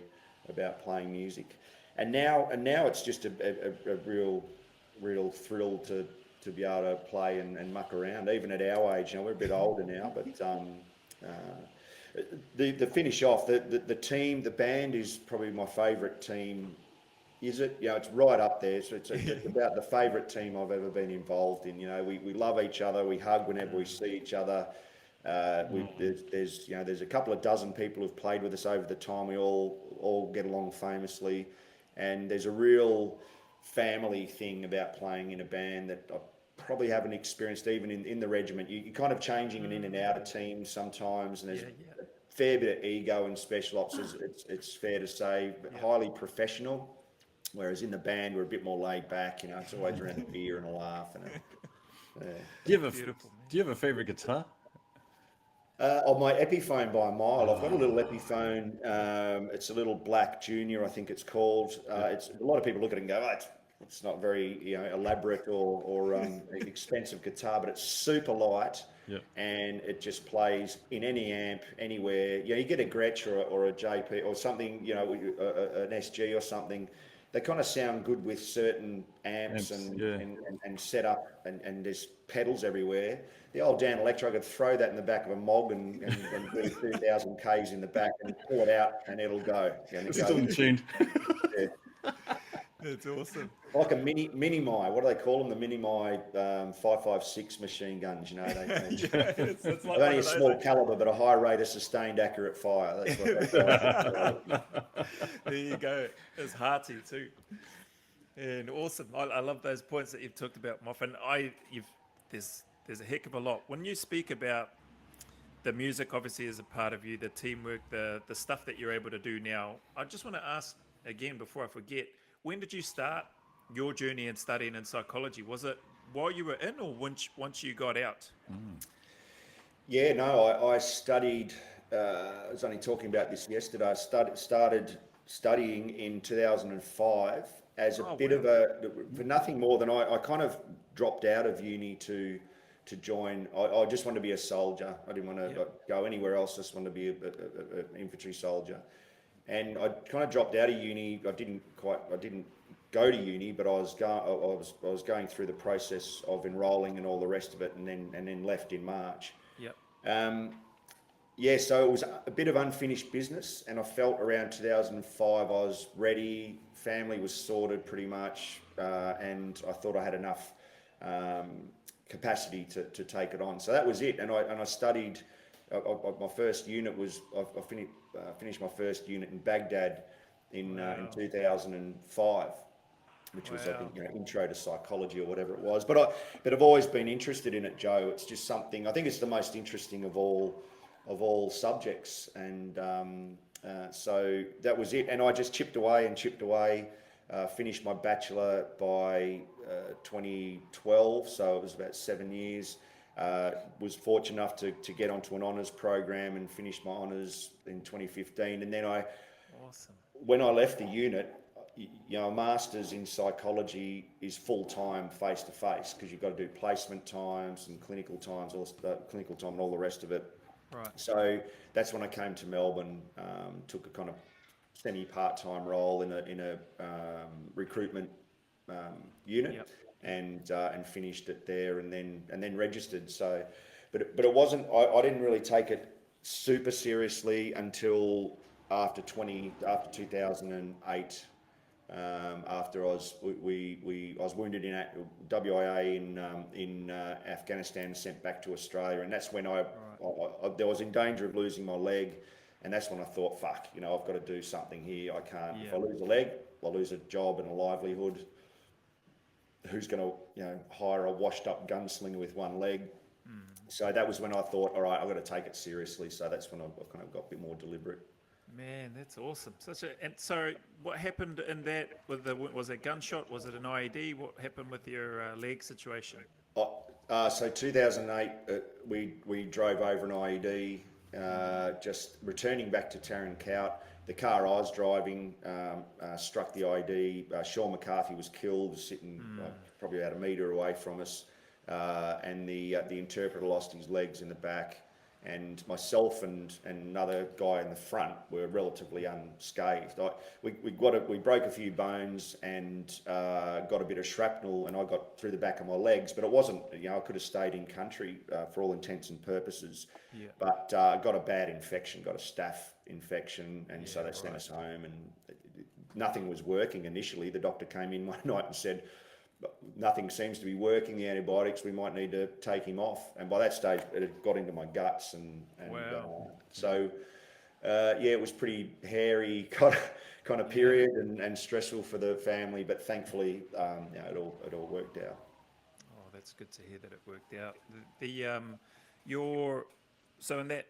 about playing music. And now it's just a real thrill to be able to play and muck around, even at our age. We're a bit older now, but the finish off, the team, the band is probably my favourite team. Is it? It's right up there. So it's about the favourite team I've ever been involved in. We love each other. We hug whenever we see each other. There's a couple of dozen people who've played with us over the time. We all get along famously, and there's a real family thing about playing in a band that I probably haven't experienced even in the regiment. You're kind of changing in and out of teams sometimes, and there's a fair bit of ego in special ops. It's fair to say, highly professional. Whereas in the band, we're a bit more laid back. It's always around a beer and a laugh. Do you have a favorite guitar? My Epiphone by a mile. I've got a little Epiphone. It's a little Black Junior, I think it's called. It's a lot of people look at it and go, it's not very elaborate or expensive guitar, but it's super light. Yep. And it just plays in any amp, anywhere. You get a Gretsch or a JP or something, an SG or something. They kind of sound good with certain amps and setup, and there's pedals everywhere. The old Dan Electro, I could throw that in the back of a Mog and do 2,000 Ks in the back and pull it out and it'll go. It's still tuned. That's awesome. Like a mini my, what do they call them? The mini my 5.56 machine guns. It's like only a small caliber, but a high rate of sustained, accurate fire. That's what they call. There you go. It's hearty too, and awesome. I love those points that you've talked about, Moff. And there's a heck of a lot when you speak about the music. Obviously, is a part of you, the teamwork, the stuff that you're able to do now. I just want to ask again before I forget. When did you start your journey in studying in psychology? Was it while you were in, or once you got out? Yeah, no, I studied. I was only talking about this yesterday. I started studying in 2005 as a bit of for nothing more than I kind of dropped out of uni to join. I just wanted to be a soldier. I didn't want to go anywhere else. Just wanted to be an infantry soldier. And I kind of dropped out of uni. I didn't go to uni, but I was going through the process of enrolling and all the rest of it, and then left in March. Yep. So it was a bit of unfinished business, and I felt around 2005 I was ready. Family was sorted pretty much, and I thought I had enough capacity to take it on. So that was it, and I studied my first unit was I finished my first unit in Baghdad in 2005, which was I think intro to psychology or whatever it was. But I've always been interested in it, Joe. It's just something I think it's the most interesting of all subjects, and so that was it. And I just chipped away. Finished my bachelor by 2012, so it was about 7 years. Was fortunate enough to get onto an honours program and finish my honours in 2015. And then when I left the unit, a master's in psychology is full-time, face-to-face, because you've got to do placement times and clinical times, clinical time and all the rest of it. Right. So that's when I came to Melbourne, took a kind of semi-part-time role in a recruitment unit, and finished it there, and then registered. So, but it wasn't. I didn't really take it super seriously until after 2008. After I was wounded in WIA in Afghanistan, sent back to Australia, and that's when I was in danger of losing my leg. And that's when I thought, fuck, I've got to do something here. I can't. If I lose a leg, I'll lose a job and a livelihood. Who's going to, hire a washed-up gunslinger with one leg? So that was when I thought, all right, I've got to take it seriously. So that's when I kind of got a bit more deliberate. Man, that's awesome. And so what happened in that? Was it gunshot? Was it an IED? What happened with your leg situation? So 2008, we drove over an IED. Just returning back to Tarankout, the car I was driving struck the IED. Sean McCarthy was killed, sitting probably about a metre away from us, and the interpreter lost his legs in the back, and myself and another guy in the front were relatively unscathed. We broke a few bones and got a bit of shrapnel, and I got through the back of my legs, but it wasn't, I could have stayed in country for all intents and purposes, but got a bad infection, got a staph infection, and so they sent us home, and nothing was working initially. The doctor came in one night and said, nothing seems to be working, the antibiotics, we might need to take him off. And by that stage, it had got into my guts. So it was pretty hairy kind of period and stressful for the family. But thankfully, it all worked out. Oh, that's good to hear that it worked out. So in that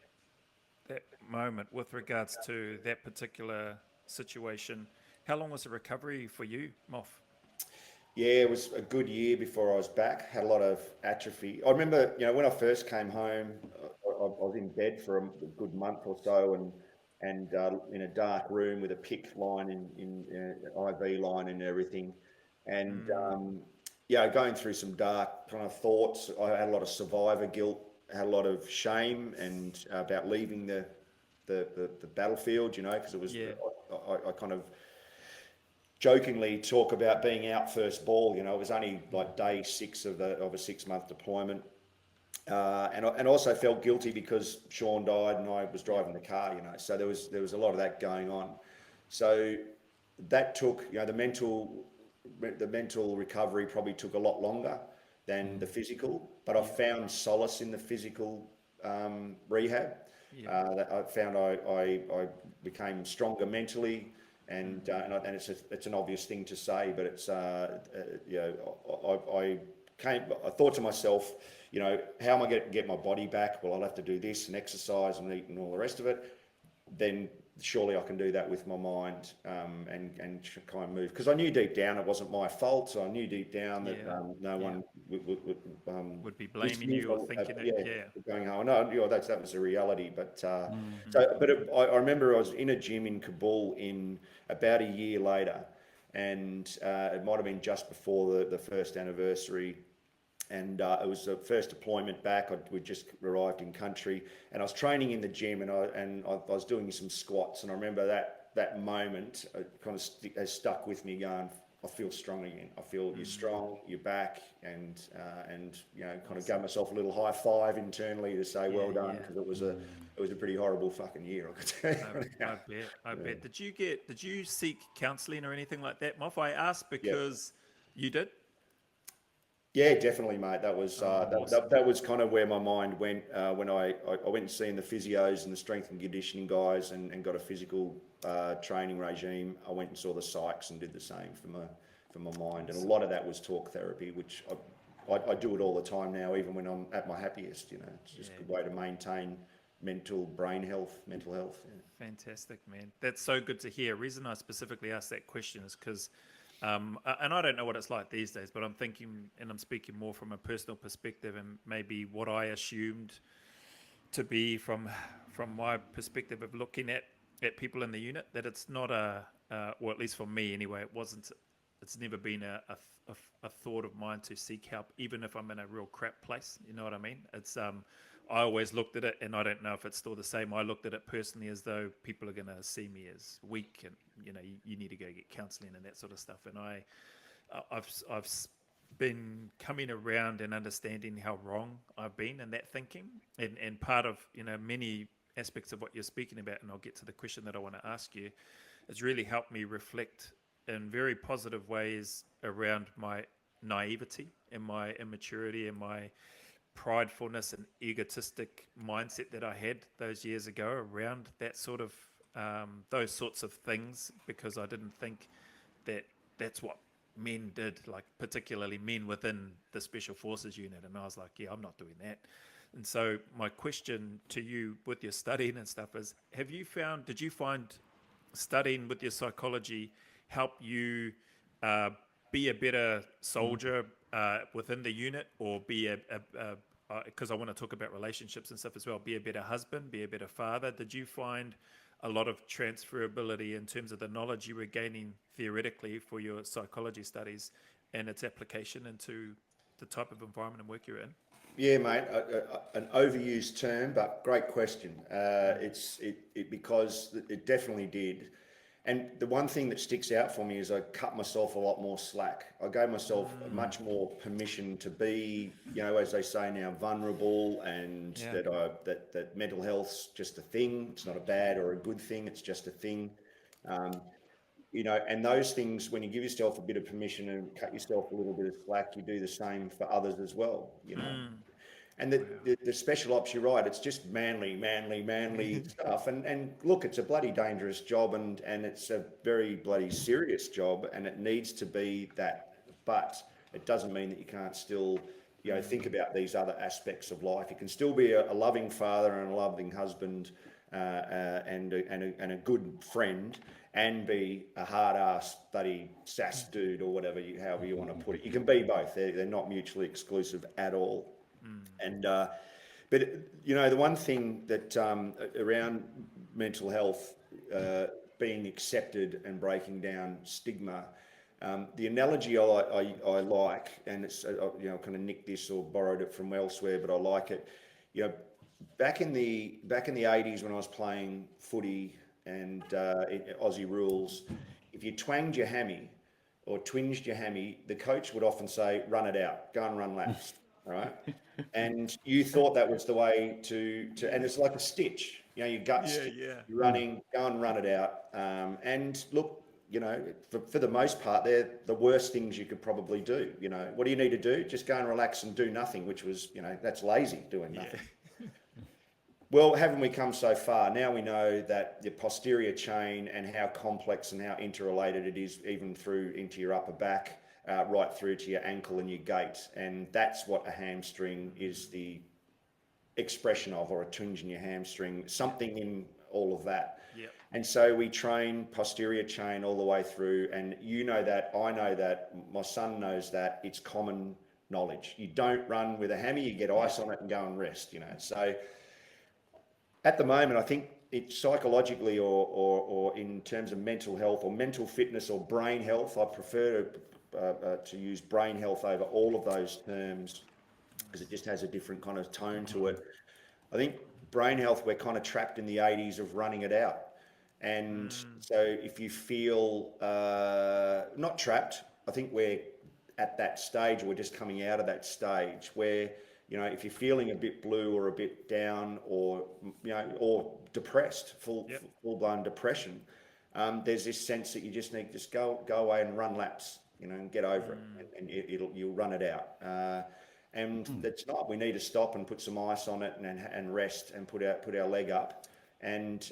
moment, with regards to that particular situation, how long was the recovery for you, Moff? Yeah, it was a good year before I was back. Had a lot of atrophy. I remember, when I first came home, I was in bed for a good month or so, and in a dark room with a PIC line in IV line and everything, and going through some dark kind of thoughts. I had a lot of survivor guilt, had a lot of shame, and about leaving the battlefield. Because it was I kind of jokingly talk about being out first ball. It was only like day 6 of a 6-month deployment, and also felt guilty because Sean died and I was driving the car. So there was a lot of that going on. So that took, the mental recovery probably took a lot longer than the physical, but I found solace in the physical rehab. That I found I became stronger mentally. And it's an obvious thing to say, but it's I thought to myself, how am I going to get my body back? Well, I'll have to do this and exercise and eat and all the rest of it. Then surely I can do that with my mind, and kind of move, because I knew deep down it wasn't my fault. So I knew deep down that no one would be blaming you or thinking going, oh no, that was a reality. But I remember I was in a gym in Kabul in about a year later, and it might have been just before the first anniversary. And it was the first deployment back. We just arrived in country, and I was training in the gym, and I was doing some squats. And I remember that moment kind of has stuck with me, going, I feel strong again. I feel you're strong, you're back, and kind of gave myself a little high five internally to say well done, because it was a pretty horrible fucking year, I could tell you. I bet. Did you seek counselling or anything like that, Moff? I asked because you did. Yeah, definitely, mate. That was Awesome. that was kind of where my mind went when I went and seen the physios and the strength and conditioning guys and got a physical training regime. I went and saw the psychs and did the same for my mind. And a lot of that was talk therapy, which I do it all the time now, even when I'm at my happiest. You know, it's just a good way to maintain mental health. Yeah. Fantastic, man. That's so good to hear. The reason I specifically asked that question is because, and I don't know what it's like these days, but I'm thinking, and I'm speaking more from a personal perspective, and maybe what I assumed to be from my perspective of looking at people in the unit, that it's not or at least for me anyway, it wasn't. It's never been a thought of mine to seek help, even if I'm in a real crap place. You know what I mean? It's I always looked at it, and I don't know if it's still the same. I looked at it personally as though people are going to see me as weak, and you need to go get counselling and that sort of stuff. And I've been coming around and understanding how wrong I've been in that thinking, and part of many aspects of what you're speaking about, and I'll get to the question that I want to ask you. It's really helped me reflect in very positive ways around my naivety and my immaturity and my pridefulness and egotistic mindset that I had those years ago around that sort of those sorts of things, because I didn't think that that's what men did, like particularly men within the Special Forces unit. And I was like, yeah, I'm not doing that. And so my question to you with your studying and stuff is, did you find studying with your psychology help you be a better soldier within the unit, or be because I want to talk about relationships and stuff as well, be a better husband, be a better father? Did you find a lot of transferability in terms of the knowledge you were gaining theoretically for your psychology studies and its application into the type of environment and work you're in? Yeah, mate, an overused term, but great question. Because it definitely did. And the one thing that sticks out for me is I cut myself a lot more slack. I gave myself much more permission to be, as they say now, vulnerable, and that mental health's just a thing. It's not a bad or a good thing. It's just a thing. And those things, when you give yourself a bit of permission and cut yourself a little bit of slack, you do the same for others as well. And the special ops, you're right, it's just manly stuff. And look, it's a bloody dangerous job, and it's a very bloody serious job, and it needs to be that. But it doesn't mean that you can't still, think about these other aspects of life. You can still be a loving father and a loving husband, and a good friend, and be a hard-ass bloody SAS dude, or however you want to put it. You can be both. They're not mutually exclusive at all. And but the one thing that around mental health being accepted and breaking down stigma, the analogy I like, and it's kind of nicked this or borrowed it from elsewhere, but I like it. Back in the 80s when I was playing footy and Aussie rules, if you twanged your hammy or twinged your hammy, the coach would often say, "Run it out, go and run laps." All right. And you thought that was the way to and it's like a stitch, your gut stitch. You're running, go and run it out. And look, for the most part, they're the worst things you could probably do. What do you need to do? Just go and relax and do nothing, which was, that's lazy, doing nothing. Well, haven't we come so far? Now we know that the posterior chain and how complex and how interrelated it is, even through into your upper back, right through to your ankle and your gait. And that's what a hamstring is the expression of, or a twinge in your hamstring, something in all of that. Yep. And so we train posterior chain all the way through, and you know that, I know that, my son knows that. It's common knowledge. You don't run with a hammy, you get ice on it and go and rest, So at the moment, I think it's psychologically or in terms of mental health or mental fitness or brain health, I prefer to use brain health over all of those terms, because it just has a different kind of tone to it. I think brain health, we're kind of trapped in the 80s of running it out. And so if you feel not trapped, I think we're at that stage, or we're just coming out of that stage where, if you're feeling a bit blue or a bit down, or, or depressed, full-blown depression, there's this sense that you just need to just go away and run laps. and get over it, and you'll run it out. And that's not. We need to stop and put some ice on it and rest and put our leg up and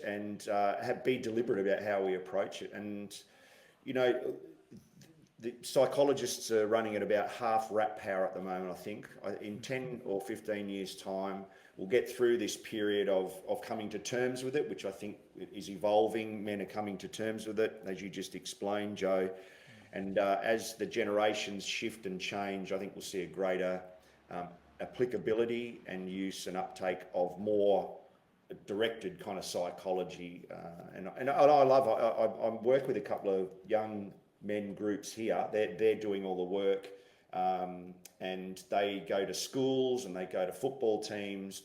be deliberate about how we approach it. And the psychologists are running at about half rat power at the moment, I think. In 10 or 15 years' time, we'll get through this period of coming to terms with it, which I think is evolving. Men are coming to terms with it, as you just explained, Joe. And as the generations shift and change, I think we'll see a greater applicability and use and uptake of more directed kind of psychology. And I work with a couple of young men groups here. They're doing all the work, and they go to schools and they go to football teams,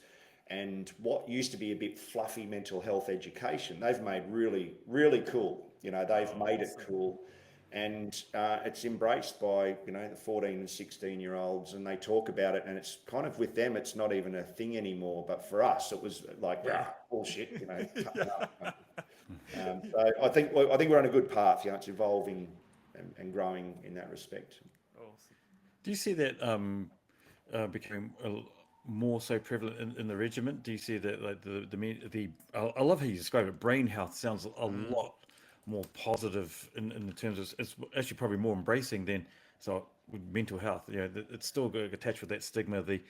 and what used to be a bit fluffy mental health education, they've made really, really cool. They've made it cool, and it's embraced by the 14 and 16-year-olds, and they talk about it, and it's kind of, with them, it's not even a thing anymore. But for us, it was like bullshit, So I think we're on a good path. It's evolving and growing in that respect. Awesome. Do you see that becoming more so prevalent in the regiment? Do you see that, like I love how you describe it. Brain health sounds a lot more positive in the terms of, it's actually probably more embracing than with mental health. It's still attached with that stigma of the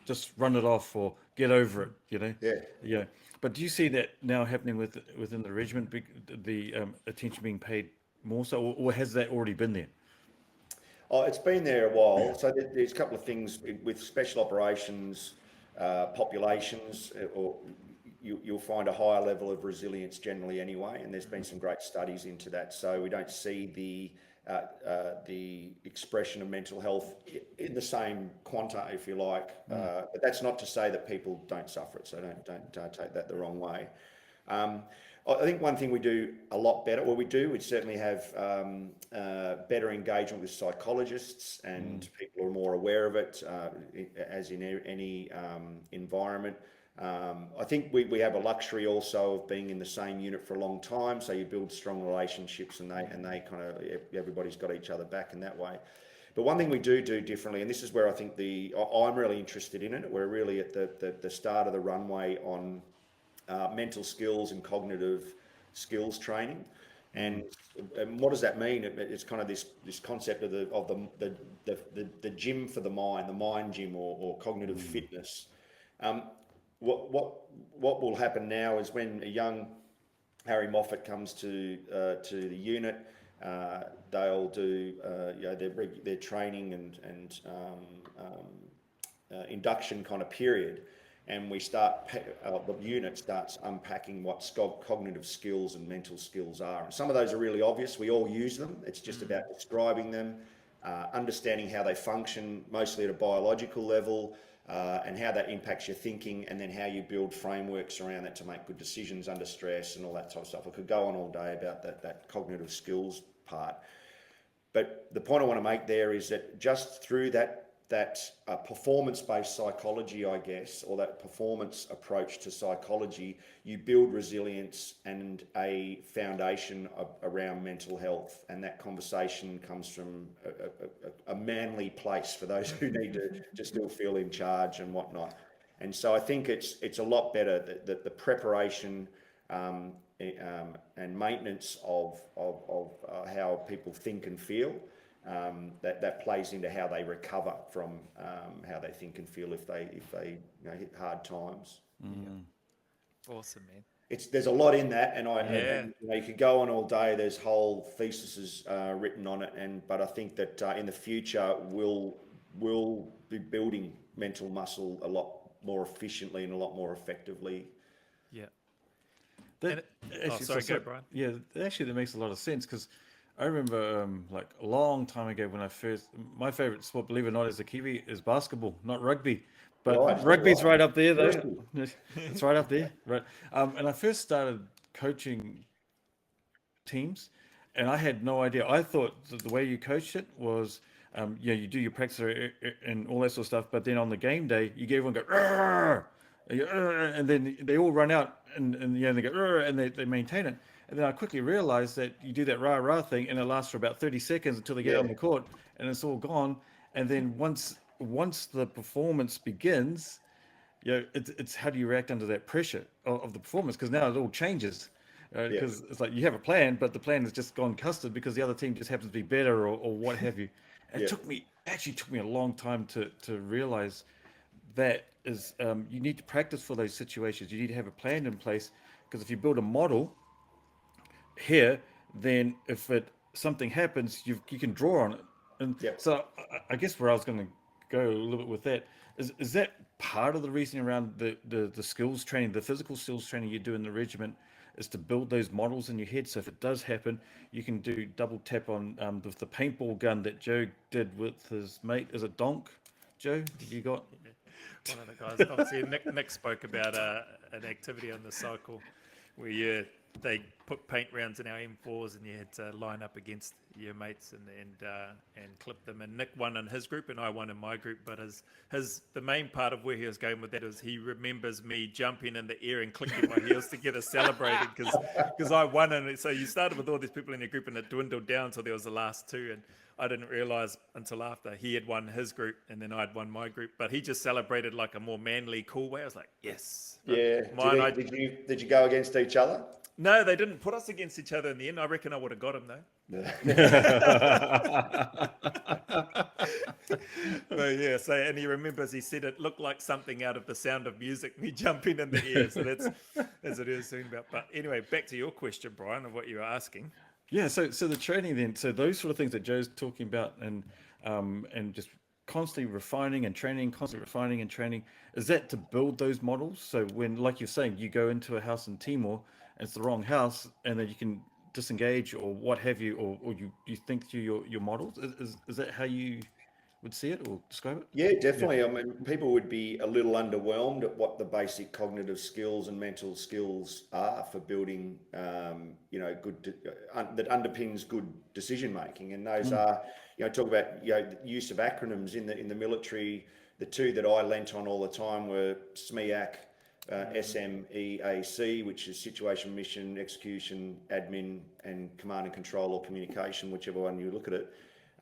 just run it off or get over it. Yeah. But do you see that now happening within the regiment, the attention being paid more so, or has that already been there? Oh, it's been there a while. So there's a couple of things with special operations populations, or you'll find a higher level of resilience generally anyway, and there's been some great studies into that. So we don't see the expression of mental health in the same quanta, if you like. But that's not to say that people don't suffer it. So don't take that the wrong way. I think one thing we do a lot better, we certainly have better engagement with psychologists, and people are more aware of it, as in any environment. I think we have a luxury also of being in the same unit for a long time, so you build strong relationships, and they kind of, everybody's got each other back in that way. But one thing we do differently, and this is where I think I'm really interested in it. We're really at the start of the runway on mental skills and cognitive skills training. And what does that mean? It's kind of this concept of the gym for the mind gym, or cognitive fitness. What will happen now is when a young Harry Moffitt comes to the unit, they'll do their training and induction kind of period, and the unit starts unpacking what cognitive skills and mental skills are. And some of those are really obvious. We all use them. It's just about describing them, understanding how they function, mostly at a biological level, and how that impacts your thinking, and then how you build frameworks around that to make good decisions under stress and all that type of stuff. I could go on all day about that cognitive skills part. But the point I want to make there is that just through that performance-based psychology, I guess, or that performance approach to psychology, you build resilience and a foundation around mental health. And that conversation comes from a manly place for those who need to still feel in charge and whatnot. And so I think it's a lot better that the preparation and maintenance of how people think and feel, that plays into how they recover from how they think and feel if they hit hard times. Awesome, man. There's a lot in that, and you could go on all day. There's whole theses written on it, but I think that in the future we'll be building mental muscle a lot more efficiently and a lot more effectively. Yeah. Actually, go, Brian. Yeah, actually, that makes a lot of sense, because I remember like a long time ago when my favorite sport, believe it or not, as a Kiwi, is basketball, not rugby. But rugby's right up there, though. It's right up there, right? And I first started coaching teams, and I had no idea. I thought that the way you coached it was, you do your practice and all that sort of stuff, but then on the game day, you get everyone go, "Arr!" And then they all run out and they go, and they maintain it. And then I quickly realized that you do that rah thing and it lasts for about 30 seconds until they get on the court and it's all gone. And then once the performance begins, it's how do you react under that pressure of the performance? Because now it all changes. Because it's like you have a plan, but the plan has just gone custard because the other team just happens to be better or what have you. And it took me a long time to realize that is you need to practice for those situations. You need to have a plan in place, because if you build a model here, then if something happens, you can draw on it. And so I guess where I was going to go a little bit with that is that part of the reasoning around the skills training, the physical skills training you do in the regiment, is to build those models in your head. So if it does happen, you can do double tap on the paintball gun that Joe did with his mate. Is it Donk? Joe, you got? One of the guys, obviously, Nick spoke about an activity on the cycle where they put paint rounds in our M4s and you had to line up against your mates and clip them. And Nick won in his group and I won in my group. But the main part of where he was going with that is he remembers me jumping in the air and clicking my heels together, celebrating because I won. And so you started with all these people in your group and it dwindled down so there was the last two. And I didn't realize until after he had won his group and then I'd won my group. But he just celebrated like a more manly, cool way. I was like, yes. Yeah. Did you go against each other? No, they didn't put us against each other in the end. I reckon I would have got him though. But yeah, so and he remembers he said it looked like something out of The Sound of Music, me jumping in the air. So that's as it is soon about. But anyway, back to your question, Brian, of what you were asking. Yeah, so the training then, so those sort of things that Joe's talking about, and just constantly refining and training, is that to build those models? So when, like you're saying, you go into a house in Timor, and it's the wrong house, and then you can disengage or what have you, or you think through your models. Is that how you would see it or describe it? Yeah, definitely. Yeah. I mean, people would be a little underwhelmed at what the basic cognitive skills and mental skills are for building, good that underpins good decision making. And those are, talk about the use of acronyms in the military. The two that I lent on all the time were SMEAC, SMEAC, which is situation, mission, execution, admin, and command and control or communication, whichever one you look at it.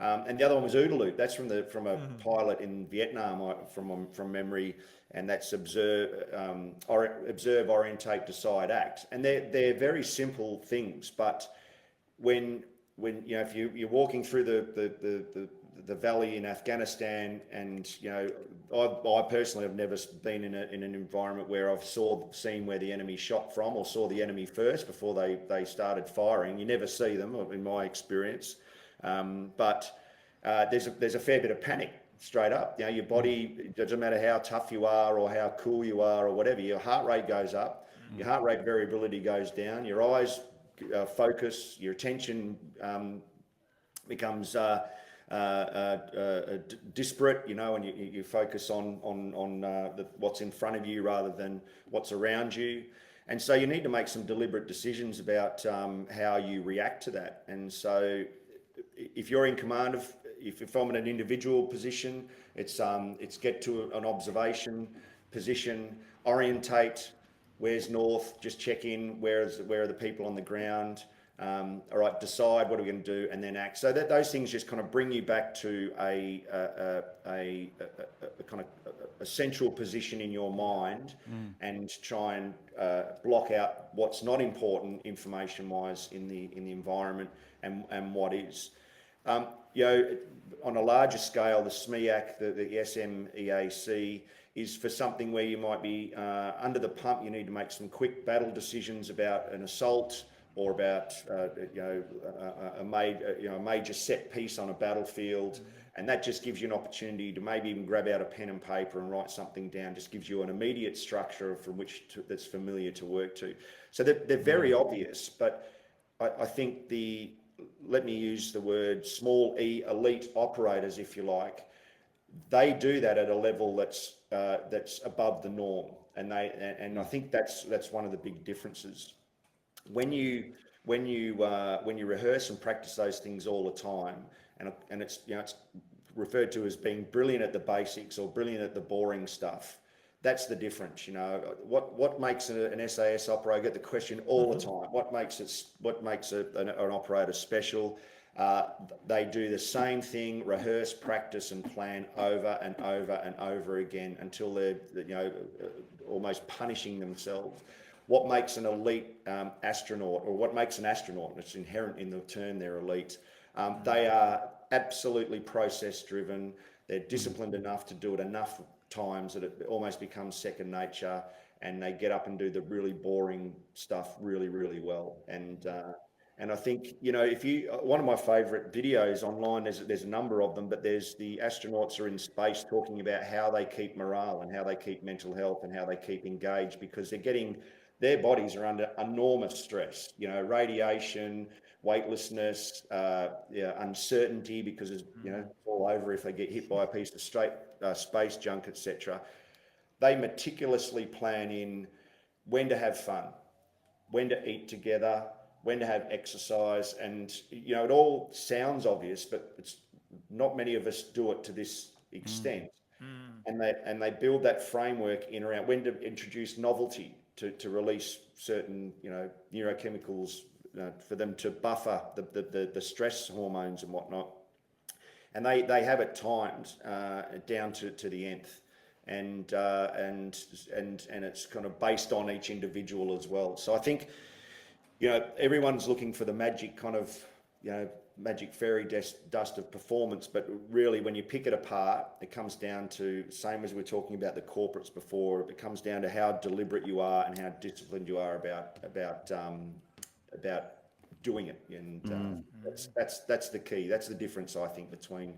And the other one was OODA-loop. That's from a pilot in Vietnam from memory, and that's observe, orientate, decide, act. And they're very simple things, but when if you're walking through the valley in Afghanistan, and I personally have never been in an environment where I've seen where the enemy shot from or saw the enemy first before they started firing. You never see them, in my experience. But there's a fair bit of panic straight up. Your body, it doesn't matter how tough you are or how cool you are or whatever, your heart rate goes up, your heart rate variability goes down, your eyes focus, your attention becomes disparate, and you focus on what's in front of you rather than what's around you. And so you need to make some deliberate decisions about how you react to that. And so if you're in command if I'm in an individual position, it's get to an observation position, orientate, where's north, just check in, where are the people on the ground, all right, decide what are we going to do, and then act. So that those things just kind of bring you back to a kind of a central position in your mind, and try and block out what's not important information-wise in the environment and what is. On a larger scale, the SMEAC, the SMEAC, is for something where you might be under the pump. You need to make some quick battle decisions about an assault or about a major set piece on a battlefield, and that just gives you an opportunity to maybe even grab out a pen and paper and write something down. Just gives you an immediate structure from that's familiar to work to. So they're very obvious, but I think let me use the word small e, elite operators, if you like, they do that at a level that's above the norm, and I think that's one of the big differences. When you rehearse and practice those things all the time, and it's referred to as being brilliant at the basics or brilliant at the boring stuff, that's the difference. You know, what makes an SAS operator? I get the question all the time. What makes an operator special? They do the same thing, rehearse, practice, and plan over and over and over again until they're, almost punishing themselves. What makes an elite astronaut, or what makes an astronaut? It's inherent in the term, they're elite. They are absolutely process driven. They're disciplined enough to do it enough times that it almost becomes second nature, and they get up and do the really boring stuff really, really well. And I think, if one of my favorite videos online, there's a number of them, but there's the astronauts are in space talking about how they keep morale and how they keep mental health and how they keep engaged, because their bodies are under enormous stress, radiation, weightlessness, uncertainty, because it's, all over if they get hit by a piece of space junk, etc. They meticulously plan in when to have fun, when to eat together, when to have exercise, and it all sounds obvious, but it's not many of us do it to this extent. And they build that framework in around when to introduce novelty to release certain neurochemicals for them to buffer the stress hormones and whatnot. And they have it timed down to the nth, and it's kind of based on each individual as well. So I think everyone's looking for the magic kind of magic fairy dust of performance, but really when you pick it apart, it comes down to, same as we were talking about the corporates before, it comes down to how deliberate you are and how disciplined you are about doing it. And that's the key. That's the difference, I think, between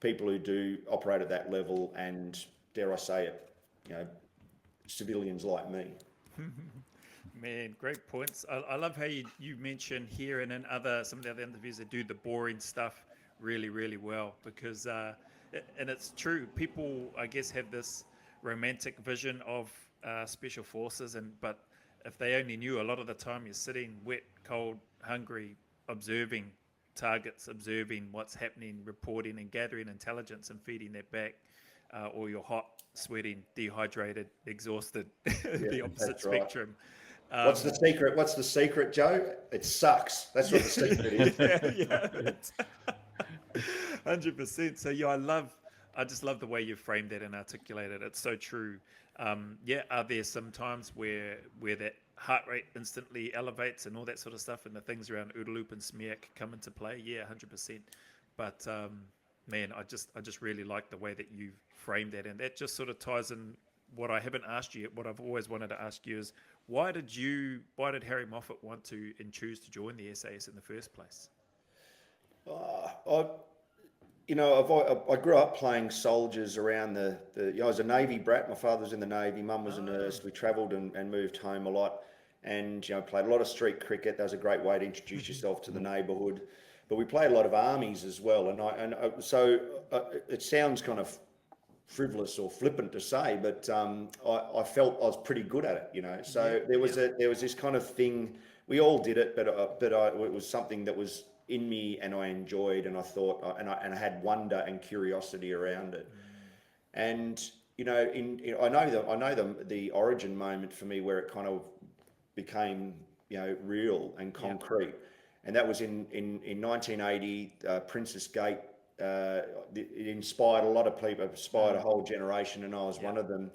people who do operate at that level and, dare I say it, civilians like me. Man, great points. I love how you mention here and in some of the other interviews that do the boring stuff really, really well, because and it's true. People, I guess, have this romantic vision of special forces, but if they only knew, a lot of the time you're sitting wet, cold, hungry, observing targets, observing what's happening, reporting and gathering intelligence and feeding that back, or you're hot, sweating, dehydrated, exhausted, the opposite spectrum. Right. What's the secret, Joe? It sucks. That's what the secret is. 100%. So I just love the way you framed that and articulated it. It's so true. Are there some times where that heart rate instantly elevates and all that sort of stuff, and the things around OODA loop and SMEAC come into play? Yeah, 100%. But man, I just really like the way that you framed that, and that just sort of ties in what I haven't asked you yet. What I've always wanted to ask you is, why did Harry Moffitt want to and choose to join the SAS in the first place? I grew up playing soldiers around I was a Navy brat. My father was in the Navy, Mum was a nurse. We travelled and moved home a lot, and played a lot of street cricket. That was a great way to introduce yourself to the neighbourhood. But we played a lot of armies as well, so it sounds kind of frivolous or flippant to say, but I felt I was pretty good at it, So there was this kind of thing. We all did it, but it was something that was in me, and I enjoyed, and I thought, and I had wonder and curiosity around it. And I know the origin moment for me where it kind of became real and concrete, and that was in 1980, Princess Gate. It inspired a lot of people, inspired a whole generation, and I was one of them.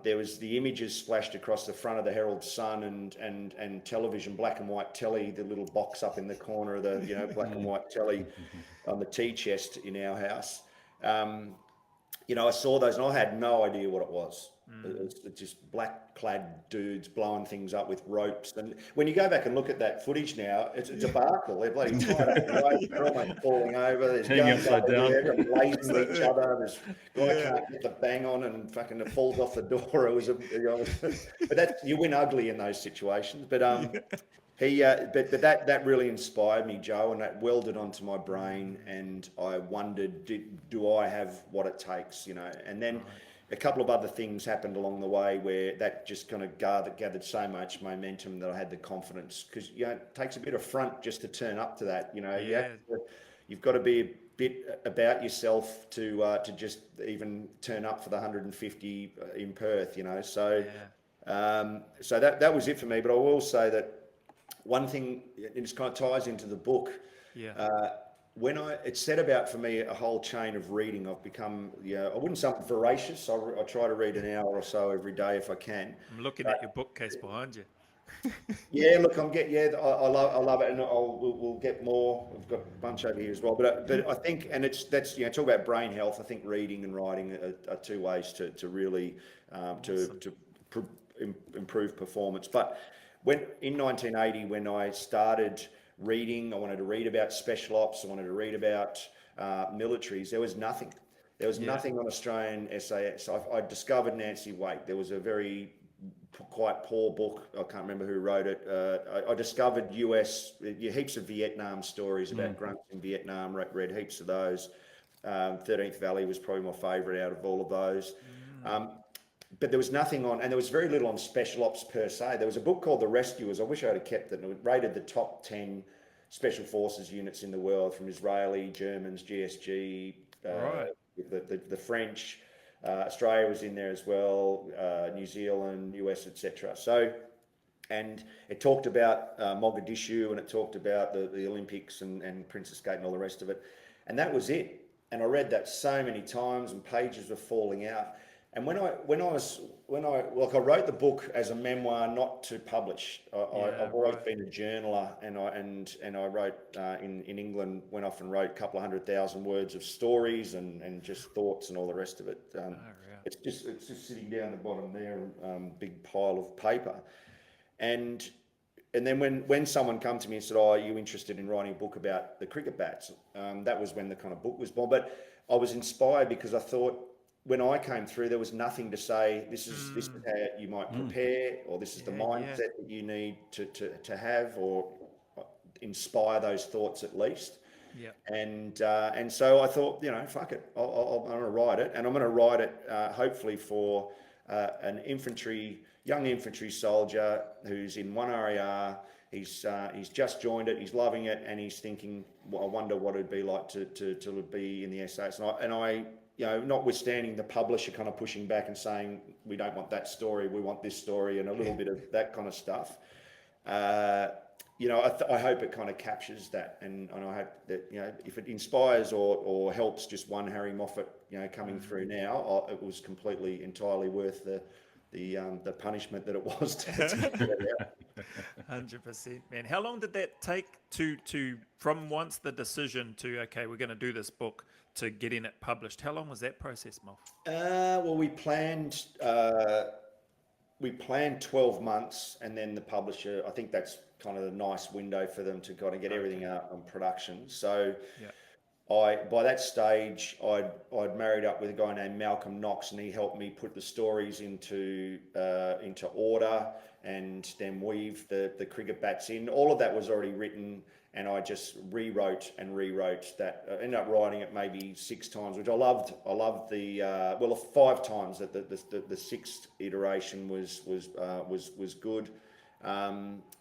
There was the images splashed across the front of the Herald Sun and television, black and white telly, the little box up in the corner of the black and white telly on the tea chest in our house. I saw those and I had no idea what it was. It was just black clad dudes blowing things up with ropes. And when you go back and look at that footage now, it's a debacle. They're bloody tied up in ropes, they're almost falling over. There's guns up there, they're blazing at each other. This guy can't get the bang on and fucking it falls off the door. It was but you win ugly in those situations. But but that really inspired me, Joe, and that welded onto my brain, and I wondered, do I have what it takes, And then a couple of other things happened along the way where that just kind of gathered so much momentum that I had the confidence, because it takes a bit of front just to turn up to that. you've got to be a bit about yourself to just even turn up for the 150 in Perth, you know. So so that was it for me. But I will say that one thing, it just kind of ties into the book. When it set about for me a whole chain of reading. I've become, I wouldn't say I'm voracious. I try to read an hour or so every day if I can. I'm looking at your bookcase behind you. Yeah, look, I love it, and we'll get more. We've got a bunch over here as well, but I think, and that's talk about brain health. I think reading and writing are two ways to really improve performance. But when in 1980, when I started reading, I wanted to read about special ops. I wanted to read about militaries. There was nothing. There was nothing on Australian SAS. I discovered Nancy Wake. There was a very quite poor book. I can't remember who wrote it. I discovered heaps of Vietnam stories about grunts in Vietnam. Read heaps of those. 13th Valley was probably my favourite out of all of those. But there was nothing on, and there was very little on special ops per se. There was a book called The Rescuers. I wish I had kept it. And it rated the top 10 special forces units in the world, from Israeli, Germans, GSG, the French. Australia was in there as well, New Zealand, US, etc. So, and it talked about Mogadishu, and it talked about the Olympics and Princess Gate and all the rest of it. And that was it. And I read that so many times, and pages were falling out. And when I wrote the book as a memoir, not to publish. I've always been a journaler, and I wrote in England, went off and wrote a couple of 100,000 words of stories and just thoughts and all the rest of it. It's just sitting down the bottom there, big pile of paper. And then when someone come to me and said, "Oh, are you interested in writing a book about the cricket bats?" That was when the kind of book was born. But I was inspired because I thought, when I came through, there was nothing to say, this is how you might prepare, or this is the mindset that you need to have, or inspire those thoughts at least. And so I thought, fuck it, I'm going to write it, and I'm going to write it hopefully for an young infantry soldier who's in 1 RAR. He's just joined it, he's loving it, and he's thinking, well, I wonder what it'd be like to be in the SAS. And I notwithstanding the publisher kind of pushing back and saying, we don't want that story, we want this story, and a little bit of that kind of stuff. I hope it kind of captures that, and I hope that, if it inspires or helps just one Harry Moffitt, coming through now, it was entirely worth the punishment that it was to get it out. 100%, man. How long did that take to from once the decision to, okay, we're going to do this book, to getting it published? How long was that process, Moff? Well, we planned 12 months, and then the publisher, I think that's kind of a nice window for them to kind of get everything out on production. So by that stage, I'd married up with a guy named Malcolm Knox, and he helped me put the stories into order, and then weave the cricket bats in. All of that was already written, and I just rewrote that. I ended up writing it maybe 6 times, which I loved. I loved the 5 times. That the 6th iteration was good.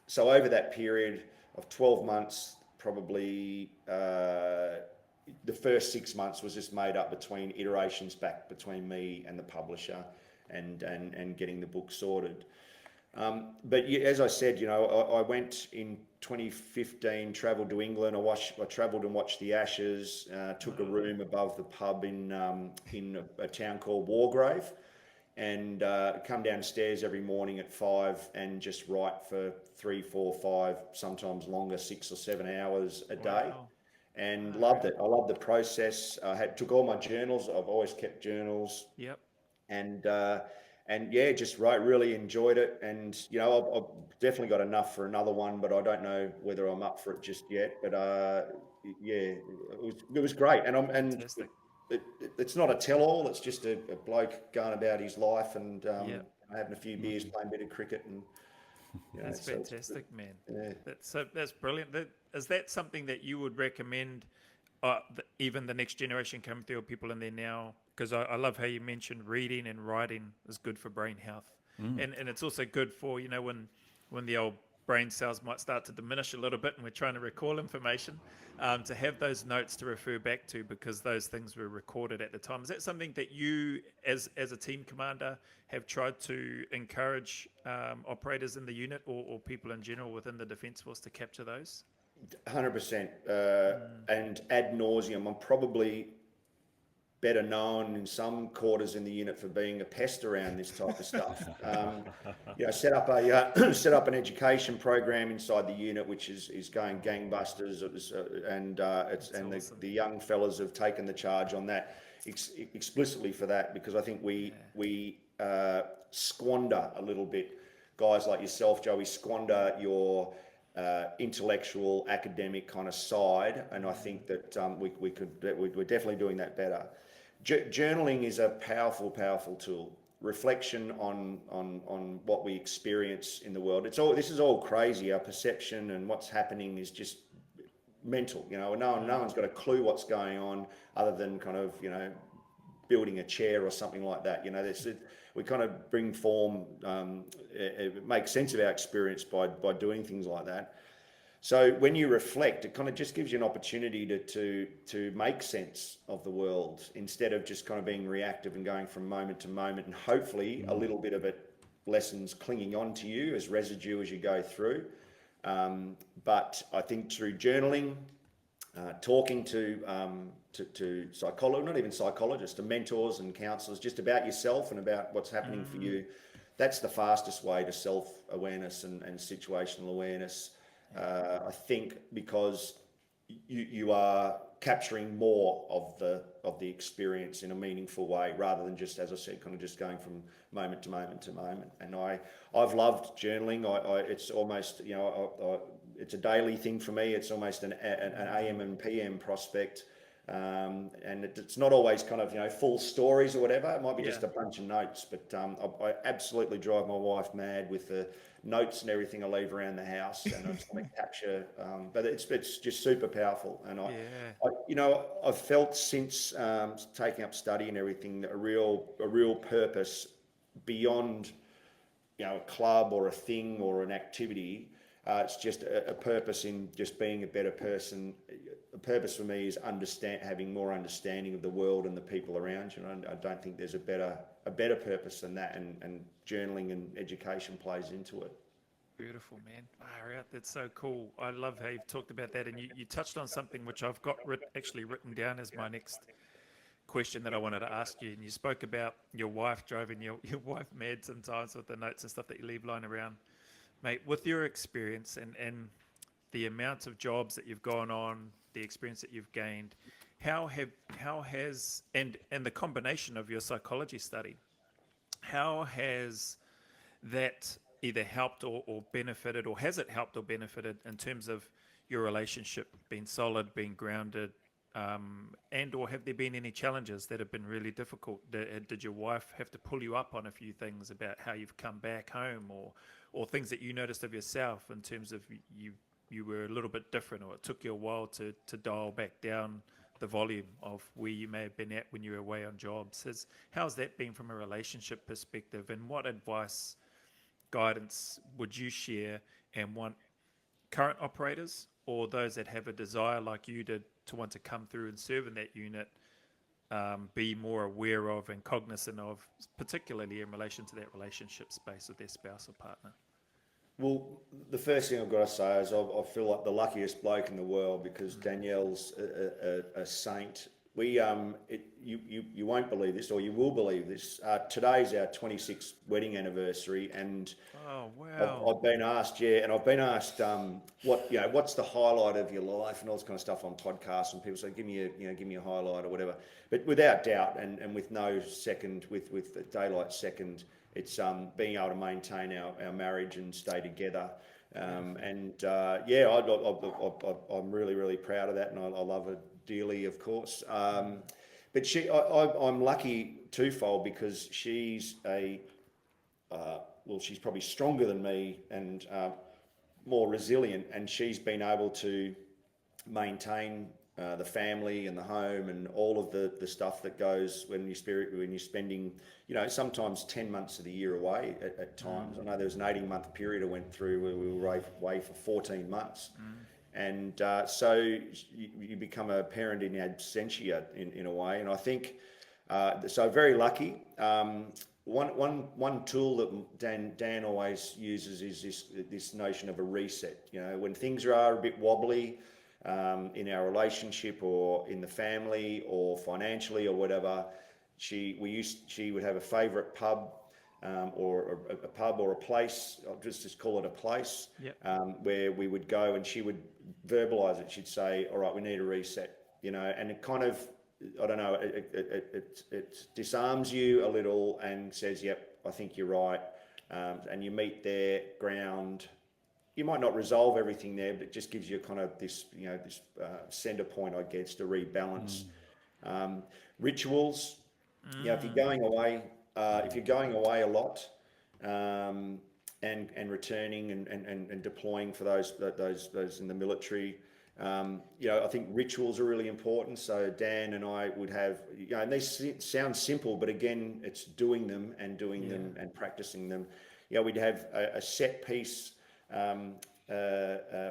So over that period of 12 months, probably the first 6 months was just made up between iterations back between me and the publisher, and getting the book sorted. But as I said, I went in 2015, travelled to England. I travelled and watched the Ashes. Took a room above the pub in a town called Wargrave, and come downstairs every morning at 5 and just write for 3, 4, 5, sometimes longer, 6 or 7 hours a day. And loved it. I loved the process. Took all my journals. I've always kept journals. And just really enjoyed it. And I've definitely got enough for another one, but I don't know whether I'm up for it just yet. But it was great. And it's not a tell-all. It's just a bloke going about his life and having a few beers, playing a bit of cricket, and that's fantastic, man. Yeah. That's brilliant. Is that something that you would recommend? Even the next generation coming through, or people in there now, because I love how you mentioned reading and writing is good for brain health, and it's also good for when the old brain cells might start to diminish a little bit and we're trying to recall information, to have those notes to refer back to because those things were recorded at the time. Is that something that you, as a team commander, have tried to encourage operators in the unit or people in general within the Defence Force to capture those? 100%. And ad nauseum. I'm probably better known in some quarters in the unit for being a pest around this type of stuff. Set up an education program inside the unit, which is going gangbusters. Awesome. The young fellas have taken the charge on that explicitly for that, because I think we squander a little bit. Guys like yourself, Joe, we squander your intellectual, academic kind of side, and I think that we're definitely doing that better. Journaling is a powerful tool. Reflection on what we experience in the world. This is all crazy. Our perception and what's happening is just mental. No one's got a clue what's going on other than kind of building a chair or something like that. We kind of bring form, make sense of our experience by doing things like that. So when you reflect, it kind of just gives you an opportunity to make sense of the world instead of just kind of being reactive and going from moment to moment, and hopefully a little bit of it lessons clinging on to you as residue as you go through. But I think through journaling, talking to psychologists, not even psychologists, to mentors and counsellors, just about yourself and about what's happening for you, that's the fastest way to self-awareness and situational awareness. I think because you are capturing more of the experience in a meaningful way, rather than just, as I said, kind of just going from moment to moment to moment. And I've loved journaling. It's almost it's a daily thing for me. It's almost an AM and PM prospect. And it's not always kind of full stories or whatever. It might be just a bunch of notes, but I absolutely drive my wife mad with the notes and everything I leave around the house, and I just want to capture. But it's just super powerful, and I've felt since taking up study and everything a real purpose beyond a club or a thing or an activity. It's just a purpose in just being a better person. The purpose for me is having more understanding of the world and the people around you. And I don't think there's a better purpose than that. And journaling and education plays into it. Beautiful, man. That's so cool. I love how you've talked about that. And you touched on something which I've got actually written down as my next question that I wanted to ask you. And you spoke about your wife driving your wife mad sometimes with the notes and stuff that you leave lying around. Mate, with your experience and the amount of jobs that you've gone on, the experience that you've gained, how has the combination of your psychology study, how has that either helped or benefited, or has it helped or benefited in terms of your relationship being solid, being grounded, and or have there been any challenges that have been really difficult? Did your wife have to pull you up on a few things about how you've come back home, or things that you noticed of yourself in terms of you were a little bit different, or it took you a while to dial back down the volume of where you may have been at when you were away on jobs? How's that been from a relationship perspective, and what advice, guidance would you share and want current operators or those that have a desire like you did to want to come through and serve in that unit be more aware of and cognizant of, particularly in relation to that relationship space with their spouse or partner? Well, the first thing I've got to say is I feel like the luckiest bloke in the world, because Danielle's a saint. You won't believe this, or you will believe this. Today's our 26th wedding anniversary, and oh wow! I've been asked, what's the highlight of your life, and all this kind of stuff on podcasts, and people say, give me a highlight or whatever. But without doubt, and with no second, with a daylight second, it's being able to maintain our marriage and stay together. I'm really, really proud of that, and I love her dearly, of course. But I'm lucky twofold, because she's she's probably stronger than me and more resilient, and she's been able to maintain the family and the home and all of the stuff that goes when you're spending, sometimes 10 months of the year away at times. I know there was an 18-month period I went through where we were away for 14 months. And so you become a parent in absentia in a way. And I think, so very lucky. One tool that Dan always uses is this notion of a reset. When things are a bit wobbly, in our relationship or in the family or financially or whatever, she would have a favourite pub, or a pub or a place. I'll just call it a place. Where we would go, and she would verbalise it. She'd say, "All right, we need a reset," and it kind of, I don't know, it disarms you a little and says, "Yep, I think you're right," and you meet there, ground. You might not resolve everything there, but it just gives you kind of this, this center point, I guess, to rebalance. Rituals. If you're going away, a lot, and returning and deploying for those in the military, I think rituals are really important. So Dan and I would have, and they sound simple, but again, it's doing them and practicing them. We'd have a set piece.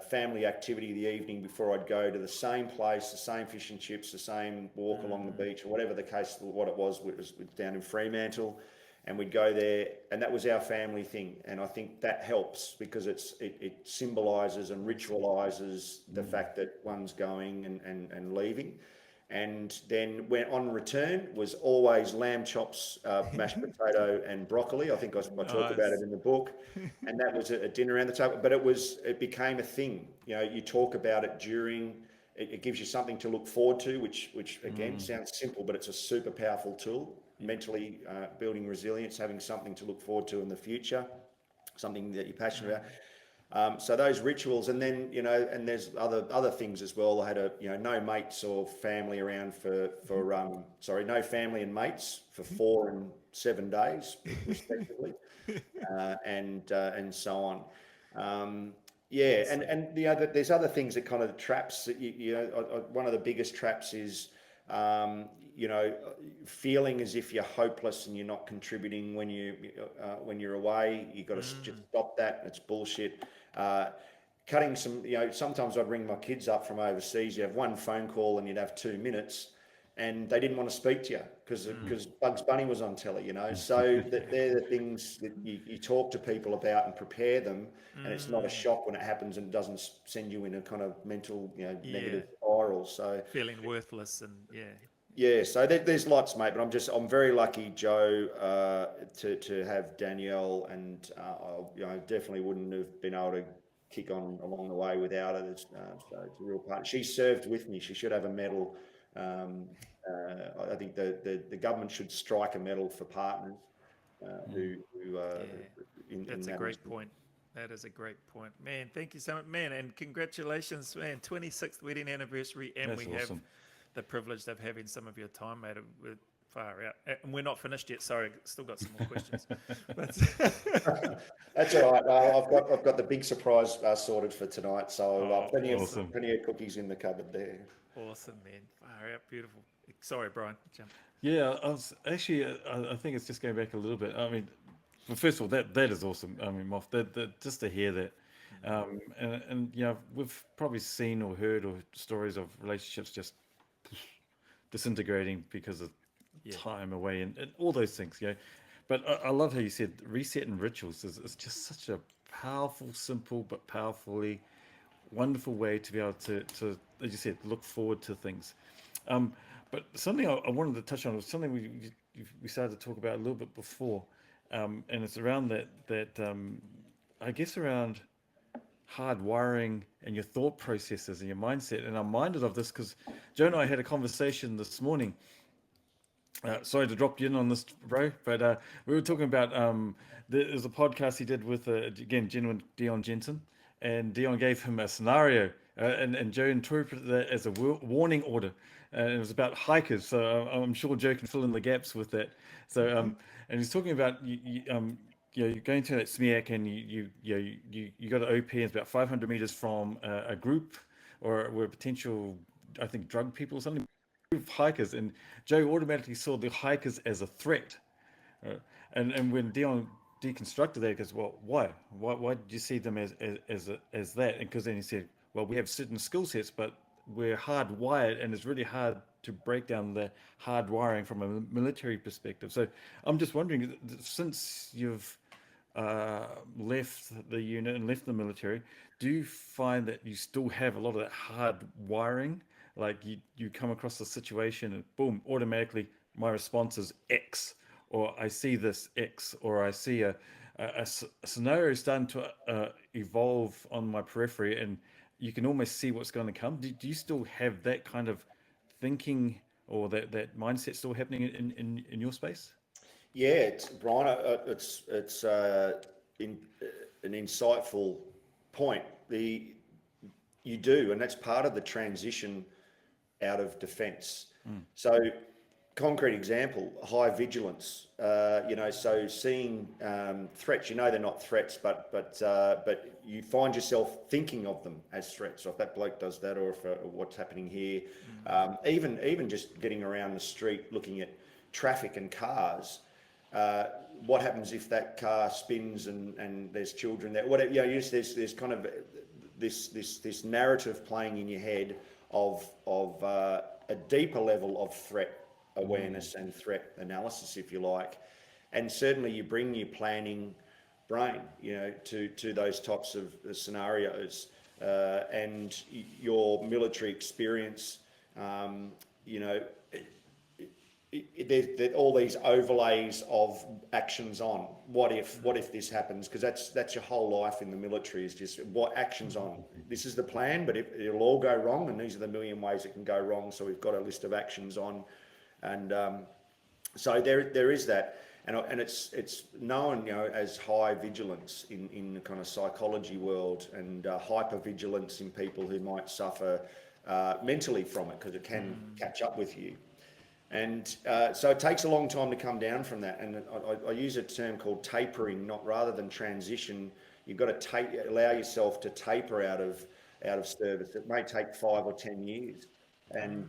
Family activity the evening before I'd go to the same place, the same fish and chips, the same walk along the beach, or whatever the case, what it was down in Fremantle, and we'd go there, and that was our family thing. And I think that helps because it symbolises and ritualises the fact that one's going and leaving. And then when on return was always lamb chops, mashed potato and broccoli. I think I talk about it in the book. And that was a dinner around the table. But it became a thing. You talk about it during. It gives you something to look forward to, which again sounds simple, but it's a super powerful tool. Mentally building resilience, having something to look forward to in the future, something that you're passionate about. So those rituals, and then and there's other things as well. I had no mates or family around no family and mates for 4 and 7 days respectively, and so on. And there's other things that kind of traps that one of the biggest traps is feeling as if you're hopeless and you're not contributing when you're away. You've got to just stop that. It's bullshit. Cutting some, sometimes I'd ring my kids up from overseas. You have one phone call and you'd have 2 minutes, and they didn't want to speak to you because Bugs Bunny was on telly, So they're the things that you talk to people about and prepare them, and it's not a shock when it happens and it doesn't send you in a kind of mental, negative spiral. So feeling worthless and so there's lots, mate, but I'm very lucky, Joe, to have Danielle, and I definitely wouldn't have been able to kick on along the way without her. So it's a real part. She served with me. She should have a medal. I think the government should strike a medal for partners That's a great point. That is a great point, man. Thank you so much, man, and congratulations, man. 26th wedding anniversary, and That's awesome. Have the privilege of having some of your time, mate. We're far out, and we're not finished yet. Sorry, still got some more questions. That's all right. I've got the big surprise sorted for tonight, so plenty of cookies in the cupboard there. Awesome, man. Far out, beautiful. Sorry, Brian. Jump. Yeah, I think it's just going back a little bit. I mean, well, first of all, that is awesome. I mean, Moff, that just to hear that, and we've probably seen or heard or stories of relationships just disintegrating because of time away and all those things. But I love how you said reset and rituals is just such a powerful, simple but powerfully wonderful way to be able to as you said, look forward to things. But something I wanted to touch on was something we started to talk about a little bit before, and it's around that I guess around hardwiring and your thought processes and your mindset. And I'm minded of this because Joe and I had a conversation this morning. Sorry to drop you in on this, bro, but we were talking about there's a podcast he did with again genuine Dion Jensen, and Dion gave him a scenario, and Joe interpreted that as a warning order, and it was about hikers. So I'm sure Joe can fill in the gaps with that. So and he's talking about you're going to that SMEAC, and you got an OP, and it's about 500 meters from a group or a potential I think, drug people or something, with hikers, and Joe automatically saw the hikers as a threat. Uh, and when Dion deconstructed that, he goes, well, why did you see them as that? And because then he said, well, we have certain skill sets, but we're hardwired, and it's really hard to break down the hard wiring from a military perspective. So I'm just wondering, since you've left the unit and left the military, do you find that you still have a lot of that hard wiring? Like you come across a situation and boom, automatically my response is X, or I see this X, or I see a scenario starting to evolve on my periphery, and you can almost see what's going to come. Do you still have that kind of thinking or that mindset still happening in your space? Yeah, Brian. It's an insightful point. You do, and that's part of the transition out of defence. So, concrete example: high vigilance. So seeing threats. They're not threats, but you find yourself thinking of them as threats. Or if that bloke does that, or if what's happening here, even just getting around the street, looking at traffic and cars. What happens if that car spins and there's children there? Whatever, there's kind of this narrative playing in your head of a deeper level of threat awareness and threat analysis, if you like, and certainly you bring your planning brain, to those types of scenarios, and your military experience, there's all these overlays of actions on. What if this happens? Because that's your whole life in the military, is just what actions on. This is the plan, but it'll all go wrong, and these are the million ways it can go wrong. So we've got a list of actions on, and so there is that, and it's known as high vigilance in the kind of psychology world, and hypervigilance in people who might suffer mentally from it, because it can catch up with you. And so it takes a long time to come down from that. And I use a term called tapering, not rather than transition. You've got to allow yourself to taper out of service. It may take 5 or 10 years, and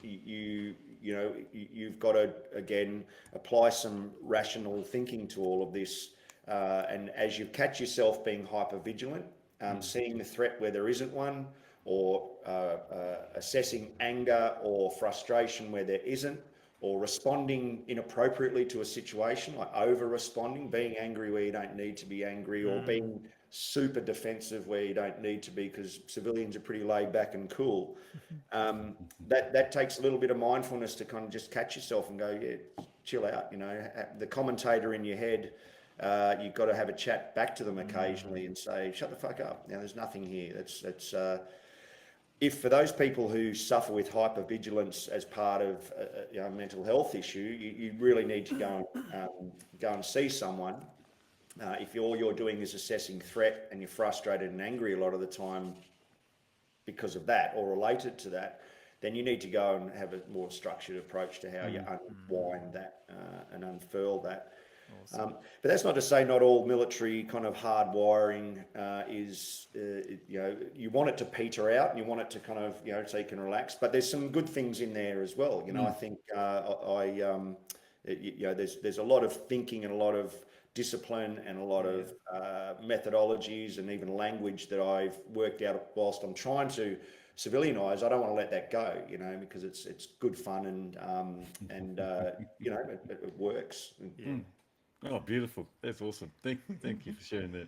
you've got to again apply some rational thinking to all of this. And as you catch yourself being hyper vigilant, seeing the threat where there isn't one, or assessing anger or frustration where there isn't, or responding inappropriately to a situation, like over responding, being angry where you don't need to be angry, or being super defensive where you don't need to be, because civilians are pretty laid back and cool. That takes a little bit of mindfulness to kind of just catch yourself and go, yeah, chill out. The commentator in your head, you've got to have a chat back to them occasionally and say, shut the fuck up. There's nothing here. That's if for those people who suffer with hypervigilance as part of a mental health issue, you really need to go and see someone. If all you're doing is assessing threat and you're frustrated and angry a lot of the time because of that or related to that, then you need to go and have a more structured approach to how you unwind that and unfurl that. Awesome. But that's not to say not all military kind of hard wiring is, you want it to peter out and you want it to kind of, so you can relax. But there's some good things in there as well. I think there's a lot of thinking and a lot of discipline and a lot of methodologies and even language that I've worked out whilst I'm trying to civilianise. I don't want to let that go, because it's good fun and it works. Yeah. Oh, beautiful. That's awesome. Thank you for sharing that.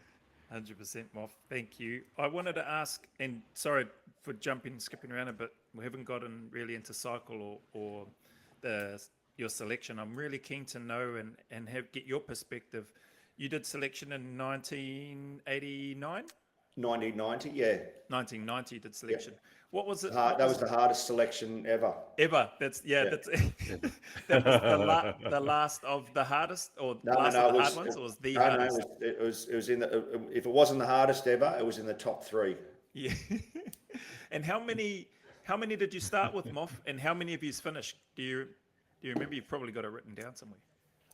100%, Moff. Thank you. I wanted to ask, and sorry for skipping around a bit, we haven't gotten really into cycle or your selection. I'm really keen to know and get your perspective. You did selection in 1989? 1990, yeah. 1990 did selection. Yep. What was it? That was the hardest selection ever. That's that was the last of the hardest, or of the hard ones, or was the hardest? No, it was in the, if it wasn't the hardest ever, it was in the top 3. Yeah. And how many did you start with, Moff? And how many of you finished? Do you remember? You've probably got it written down somewhere.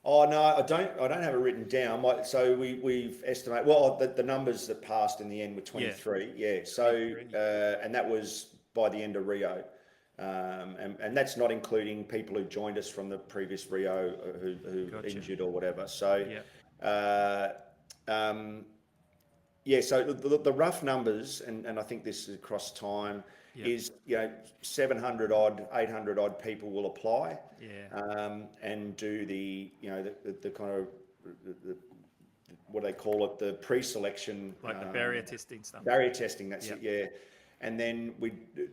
Oh no, I don't have it written down. So we've estimated. Well, the numbers that passed in the end were 23. Yeah. So and that was by the end of Rio. And that's not including people who joined us from the previous Rio who Gotcha. injured or whatever. So, Yeah. so the rough numbers, and I think this is across time, is 700 odd, 800 odd people will apply, and do the kind of what they call it, the pre-selection, Like the barrier testing stuff. Barrier testing, that's it, yeah. And then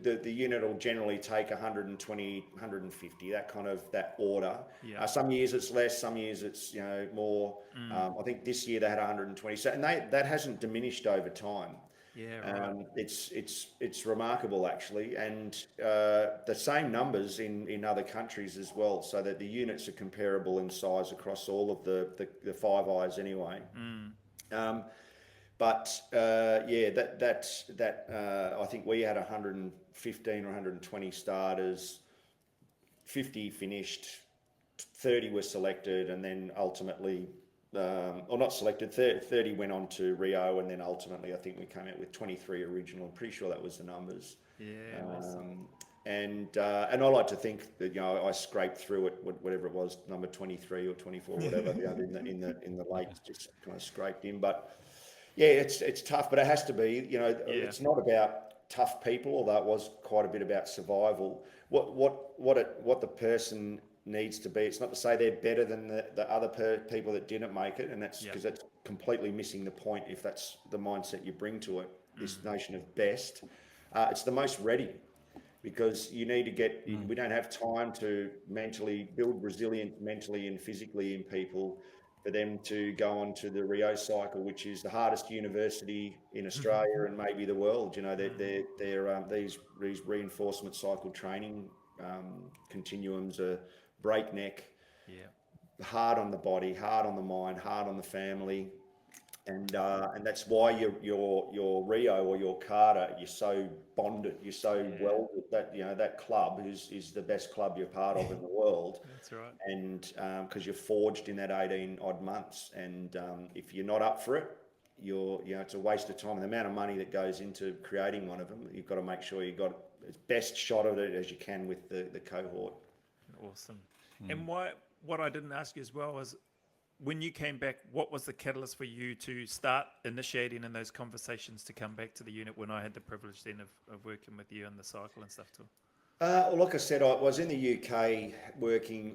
the unit will generally take 120, 150, that order. Yeah. Some years it's less, some years it's more. I think this year they had 120. So and that hasn't diminished over time. Yeah, right. It's remarkable actually, and the same numbers in other countries as well. So that the units are comparable in size across all of the Five Eyes anyway. But I think we had 115 or 120 starters, 50 finished, 30 were selected, and then ultimately, or not selected, 30 went on to Rio, and then ultimately I think we came out with 23 original. I'm pretty sure that was the numbers. Yeah. Awesome. And I like to think that I scraped through it, whatever it was, number 23 or 24, whatever, in the late, just kind of scraped in, but. Yeah, it's tough, but it has to be. It's not about tough people, although it was quite a bit about survival. What the person needs to be. It's not to say they're better than the other people that didn't make it, and that's because that's completely missing the point. If that's the mindset you bring to it, this notion of best, it's the most ready, because you need to get. We don't have time to mentally build resilience mentally and physically in people, for them to go on to the Rio cycle, which is the hardest university in Australia and maybe the world. They're these reinforcement cycle training continuums are breakneck, hard on the body, hard on the mind, hard on the family, and that's why your Rio or your Carter, you're so bonded, you're so well with that. That club is the best club you're part of in the world. That's right. And because you're forged in that 18 odd months, and if you're not up for it, it's a waste of time. And the amount of money that goes into creating one of them, you've got to make sure you've got the best shot at it as you can with the cohort. Awesome. And what I didn't ask you as well is, when you came back, what was the catalyst for you to start initiating in those conversations to come back to the unit, when I had the privilege then of working with you on the cycle and stuff too? Well, like I said, I was in the UK working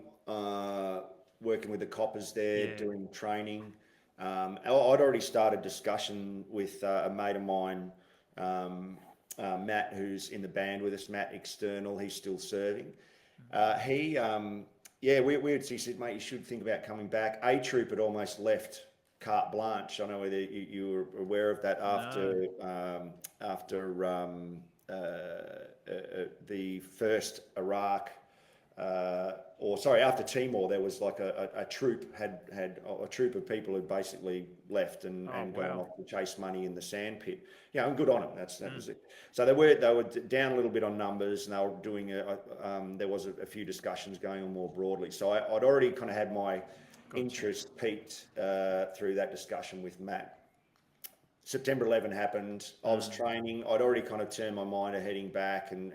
with the coppers there, doing training. I'd already started discussion with a mate of mine, Matt, who's in the band with us, Matt External. He's still serving. He said, mate, you should think about coming back. A Troop had almost left carte blanche. I don't know whether you were aware of that after the first Iraq, after Timor, there was like a troop had a troop of people who basically left and gone off to chase money in the sandpit. And good on them. That was it. So they were down a little bit on numbers, and they were doing there was a few discussions going on more broadly. So I'd already kind of had my interest peaked through that discussion with Matt. September 11 happened. I was training. I'd already kind of turned my mind to heading back and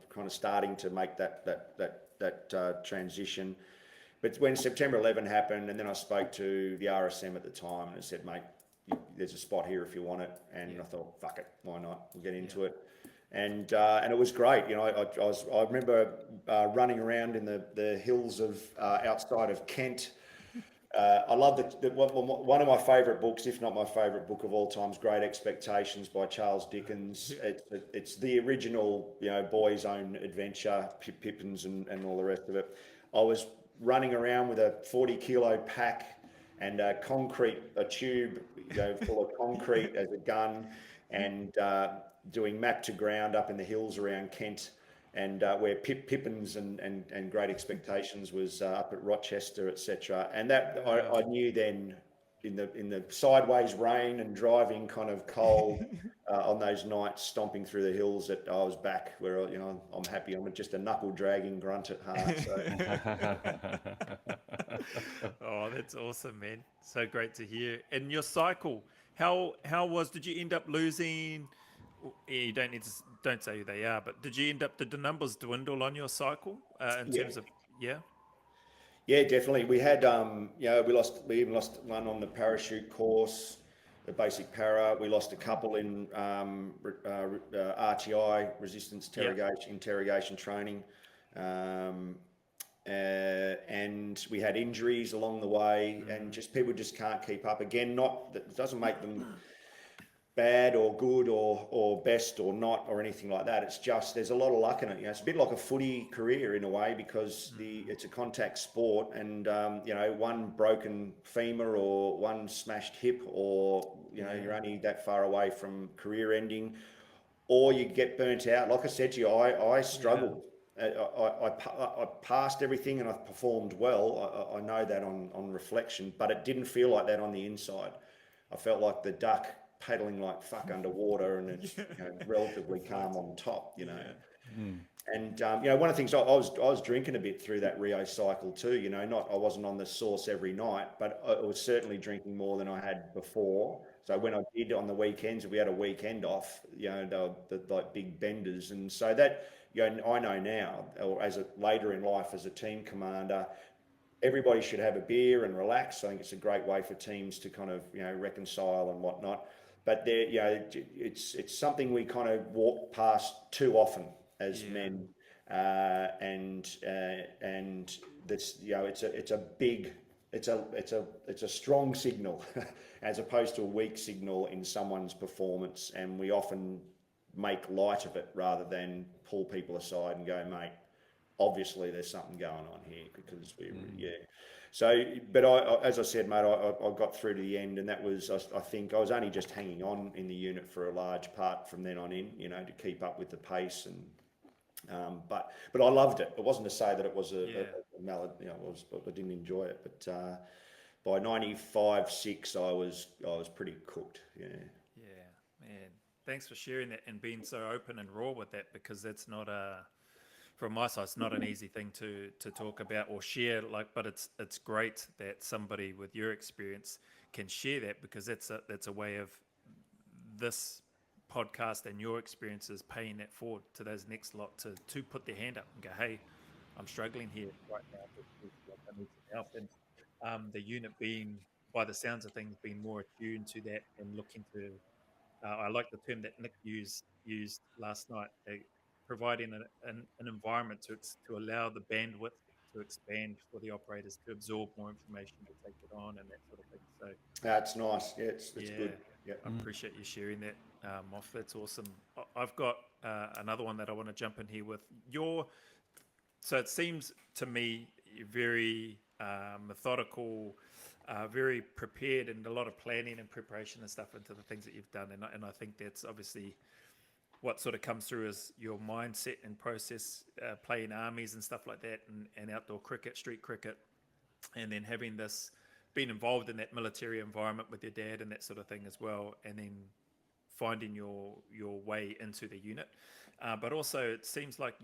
kind of starting to make that transition. But when September 11 happened, and then I spoke to the RSM at the time, and I said, mate, there's a spot here if you want it. And I thought, fuck it, why not? We'll get into it. And it was great. I remember running around in the hills of outside of Kent. I love one of my favourite books, if not my favourite book of all time, is Great Expectations by Charles Dickens. It's the original, boy's own adventure, Pippins and all the rest of it. I was running around with a 40-kilo pack and a tube, full of concrete as a gun, and doing map to ground up in the hills around Kent. And where Pippins and Great Expectations was up at Rochester, etc. And that I knew then, in the sideways rain and driving kind of cold on those nights, stomping through the hills, that I was back where I'm happy. I'm just a knuckle dragging grunt at heart. So. Oh, that's awesome, man! So great to hear. And your cycle, how did you end up losing? You don't need to don't say who they are, but did the numbers dwindle on your cycle in Yeah. terms of, yeah? Yeah, definitely. We had, we even lost one on the parachute course, the basic para. We lost a couple in RTI, resistance interrogation training. And we had injuries along the way, and just people just can't keep up. Again, that doesn't make them bad or good or best or not or anything like that. It's just there's a lot of luck in it. It's a bit like a footy career in a way, because it's a contact sport, and one broken femur or one smashed hip, or you're only that far away from career ending, or you get burnt out. Like I said to you, I struggled. I passed everything and I performed well. I know that on reflection, but it didn't feel like that on the inside. I felt like the duck paddling like fuck underwater, and it's relatively calm on top, And one of the things I was drinking a bit through that Rio cycle too. I wasn't on the sauce every night, but I was certainly drinking more than I had before. So when I did on the weekends, we had a weekend off, the like big benders, and so that I know now, or later in life as a team commander, everybody should have a beer and relax. I think it's a great way for teams to kind of reconcile and whatnot. But it's something we kind of walk past too often as men, and this it's a strong signal as opposed to a weak signal in someone's performance, and we often make light of it rather than pull people aside and go, mate, obviously there's something going on here, because So, but as I said, mate, I got through to the end, and that was, I think I was only just hanging on in the unit for a large part from then on in, to keep up with the pace, and but I loved it. It wasn't to say that it was a malady, I didn't enjoy it, but by 95-6, I was pretty cooked. Yeah, man. Thanks for sharing that and being so open and raw with that, because that's not from my side, it's not an easy thing to talk about or share. But it's great that somebody with your experience can share that, because that's a way of this podcast and your experiences paying that forward to those next lot to put their hand up and go, hey, I'm struggling here right now. I need some help. And the unit being, by the sounds of things, being more attuned to that and looking to. I like the term that Nick used last night, providing an environment to allow the bandwidth to expand for the operators to absorb more information, to take it on, and that sort of thing. So that's nice. Yeah, it's good. Yeah, I appreciate you sharing that, Moff. That's awesome. I've got another one that I want to jump in here with. So it seems to me very methodical, very prepared, and a lot of planning and preparation and stuff into the things that you've done. And I think that's obviously what sort of comes through is your mindset and process, playing armies and stuff like that, and outdoor cricket, street cricket, and then having being involved in that military environment with your dad and that sort of thing as well, and then finding your way into the unit. But also it seems like,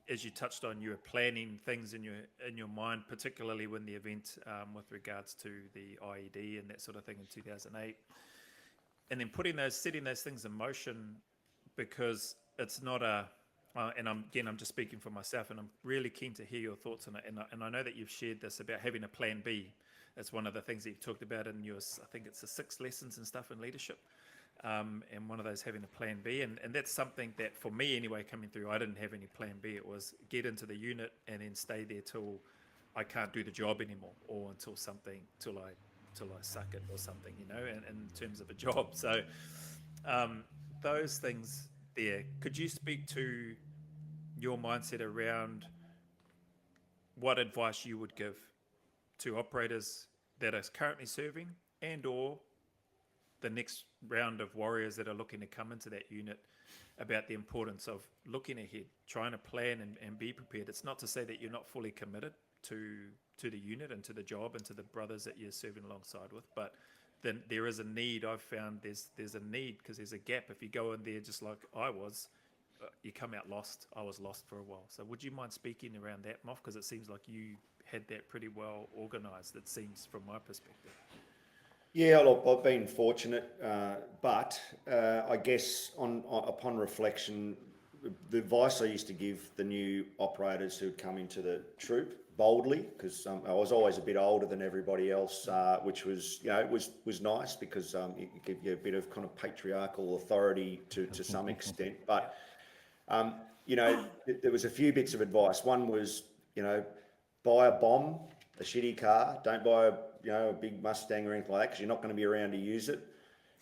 as you touched on, you were planning things in your mind, particularly when the event with regards to the IED and that sort of thing in 2008, and then setting those things in motion, because it's not and I'm just speaking for myself, and I'm really keen to hear your thoughts on it. And I know that you've shared this about having a plan B. It's one of the things that you've talked about in your, I think it's the 6 lessons and stuff in leadership. And one of those having a plan B, and that's something that for me anyway, coming through, I didn't have any plan B. It was get into the unit and then stay there till I can't do the job anymore, or until I suck it or something, in terms of a job. So those things there, could you speak to your mindset around what advice you would give to operators that are currently serving, and or the next round of warriors that are looking to come into that unit, about the importance of looking ahead, trying to plan and be prepared? It's not to say that you're not fully committed to the unit and to the job and to the brothers that you're serving alongside with, but then there is a need. I've found there's a need, because there's a gap. If you go in there just like I was, you come out lost. I was lost for a while. So would you mind speaking around that, Moff? Because it seems like you had that pretty well organised, it seems, from my perspective. Yeah, look, I've been fortunate, but I guess upon reflection, the advice I used to give the new operators who'd come into the troop boldly, because I was always a bit older than everybody else, which was, was nice because it gave you a bit of kind of patriarchal authority to some extent. But there was a few bits of advice. One was, buy a bomb, a shitty car. Don't buy a big Mustang or anything like that because you're not going to be around to use it.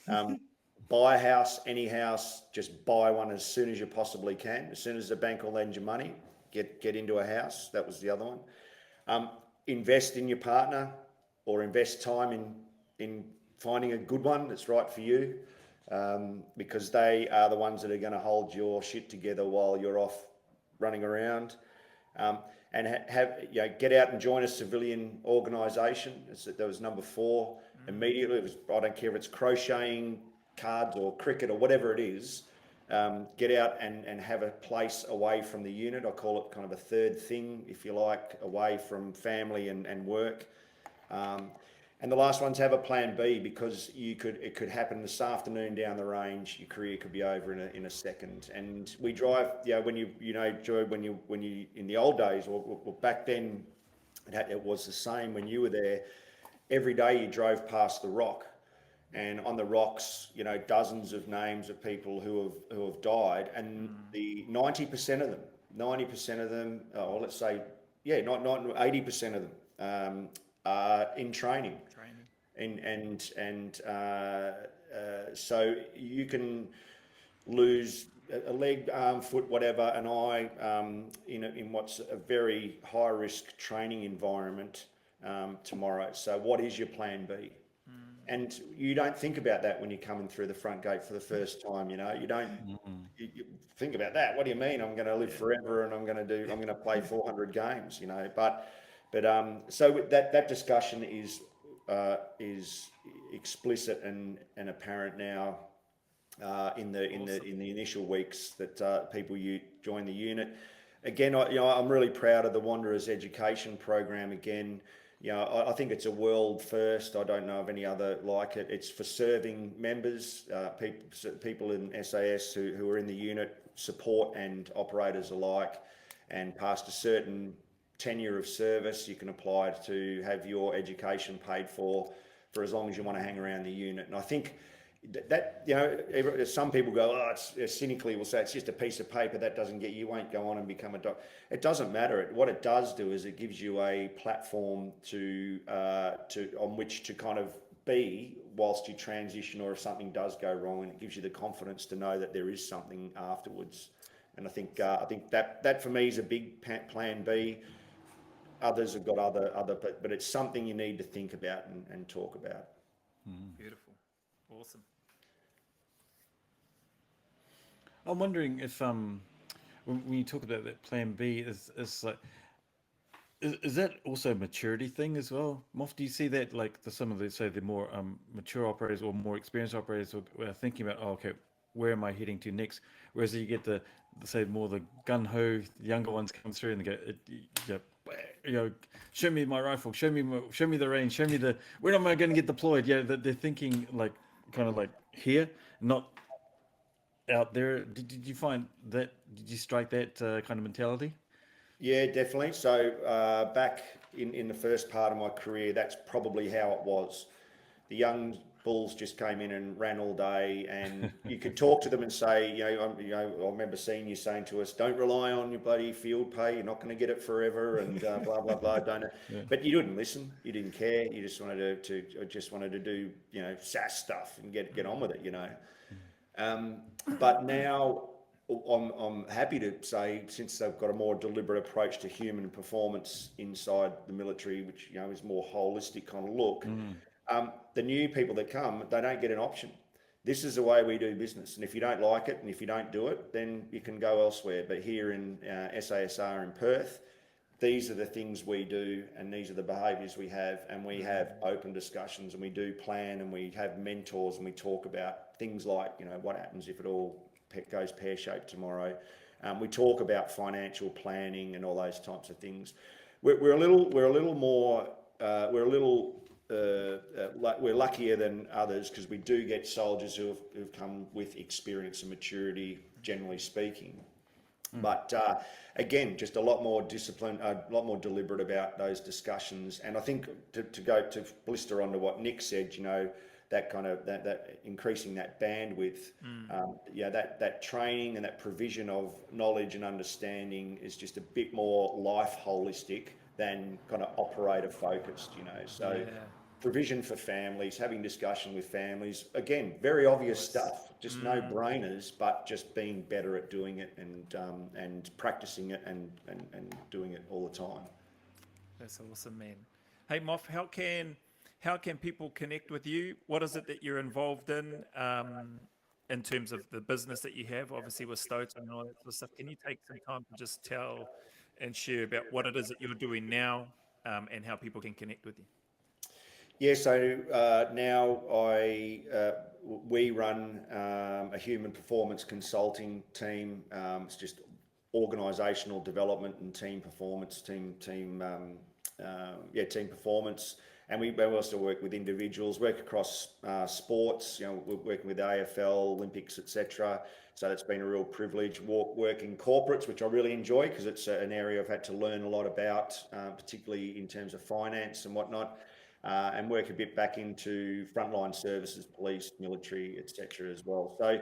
Buy a house, any house, just buy one as soon as you possibly can. As soon as the bank will lend you money, get into a house. That was the other one. Invest in your partner or invest time in finding a good one that's right for you, because they are the ones that are going to hold your shit together while you're off running around. And get out and join a civilian organisation. That was number 4. Immediately, it was, I don't care if it's crocheting, cards or cricket or whatever it is, get out and have a place away from the unit. I call it kind of a third thing, if you like, away from family and work. And the last one's have a plan B, because it could happen this afternoon down the range. Your career could be over in a second. And we drive, Joy, when you in the old days or back then, it was the same when you were there. Every day you drove past the rock, and on the rocks, dozens of names of people who have died, and the 90% of them, or let's say, not 80% of them are in training. So you can lose a leg, arm, foot, whatever, an eye, in what's a very high risk training environment tomorrow. So what is your plan B? And you don't think about that when you're coming through the front gate for the first time. You don't you think about that. What do you mean? I'm going to live forever and I'm going to play 400 games. But so that discussion is explicit and apparent now in the initial weeks that people join the unit. Again, I'm really proud of the Wanderers education program. Again, I think it's a world first. I don't know of any other like it. It's for serving members, people in SAS who are in the unit, support and operators alike, and past a certain tenure of service, you can apply to have your education paid for as long as you want to hang around the unit. And I think that some people go, it's cynically will say it's just a piece of paper that doesn't get you, won't go on and become a doctor. It doesn't matter. What it does do is it gives you a platform on which to kind of be whilst you transition, or if something does go wrong, and it gives you the confidence to know that there is something afterwards. And I think that for me is a big plan B. Others have got other, but it's something you need to think about and talk about. Beautiful. Awesome. I'm wondering if when you talk about that plan B, is that also a maturity thing as well? Moff, do you see that like some of the more mature operators or more experienced operators are thinking about, okay, where am I heading to next? Whereas you get the gun ho younger ones come through and they go, show me my rifle, show me the range, show me when am I going to get deployed? Yeah, they're thinking like kind of like here, not out there. Did you find that? Did you strike that kind of mentality? Yeah, definitely. So back in the first part of my career, that's probably how it was. The young bulls just came in and ran all day, and you could talk to them and say, I remember seeing you saying to us, don't rely on your bloody field pay, you're not going to get it forever, and blah blah blah. Don't. Yeah. But you didn't listen. You didn't care. You just wanted to do SAS stuff and get on with it. But now I'm happy to say, since they've got a more deliberate approach to human performance inside the military, which is more holistic kind of look. The new people that come, they don't get an option. This is the way we do business, and if you don't like it and if you don't do it, then you can go elsewhere. But here in SASR in Perth, these are the things we do, and these are the behaviours we have, and we have open discussions, and we do plan, and we have mentors, and we talk about things like what happens if it all goes pear-shaped tomorrow. We talk about financial planning and all those types of things. We're a little we're luckier than others because we do get soldiers who've come with experience and maturity, generally speaking. But again, just a lot more discipline, a lot more deliberate about those discussions. And I think to go to blister onto what Nick said, you know, that kind of that increasing that bandwidth, that training and that provision of knowledge and understanding is just a bit more life holistic than kind of operator focused, you know. So provision for families, having discussion with families, again, very obvious stuff, just no brainers, but just being better at doing it and practicing it and doing it all the time. That's awesome, man. Hey, Moff, how can people connect with you? What is it that you're involved in terms of the business that you have, obviously with Stoughton and all that sort of stuff? Can you take some time to just tell and share about what it is that you're doing now and how people can connect with you? Yeah, so now we run a human performance consulting team. It's just organisational development and team performance, team performance. And we also work with individuals, work across sports. You know, we're working with AFL, Olympics, etc. So that's been a real privilege. Work in corporates, which I really enjoy because it's an area I've had to learn a lot about, particularly in terms of finance and whatnot. And work a bit back into frontline services, police, military, etc. as well. So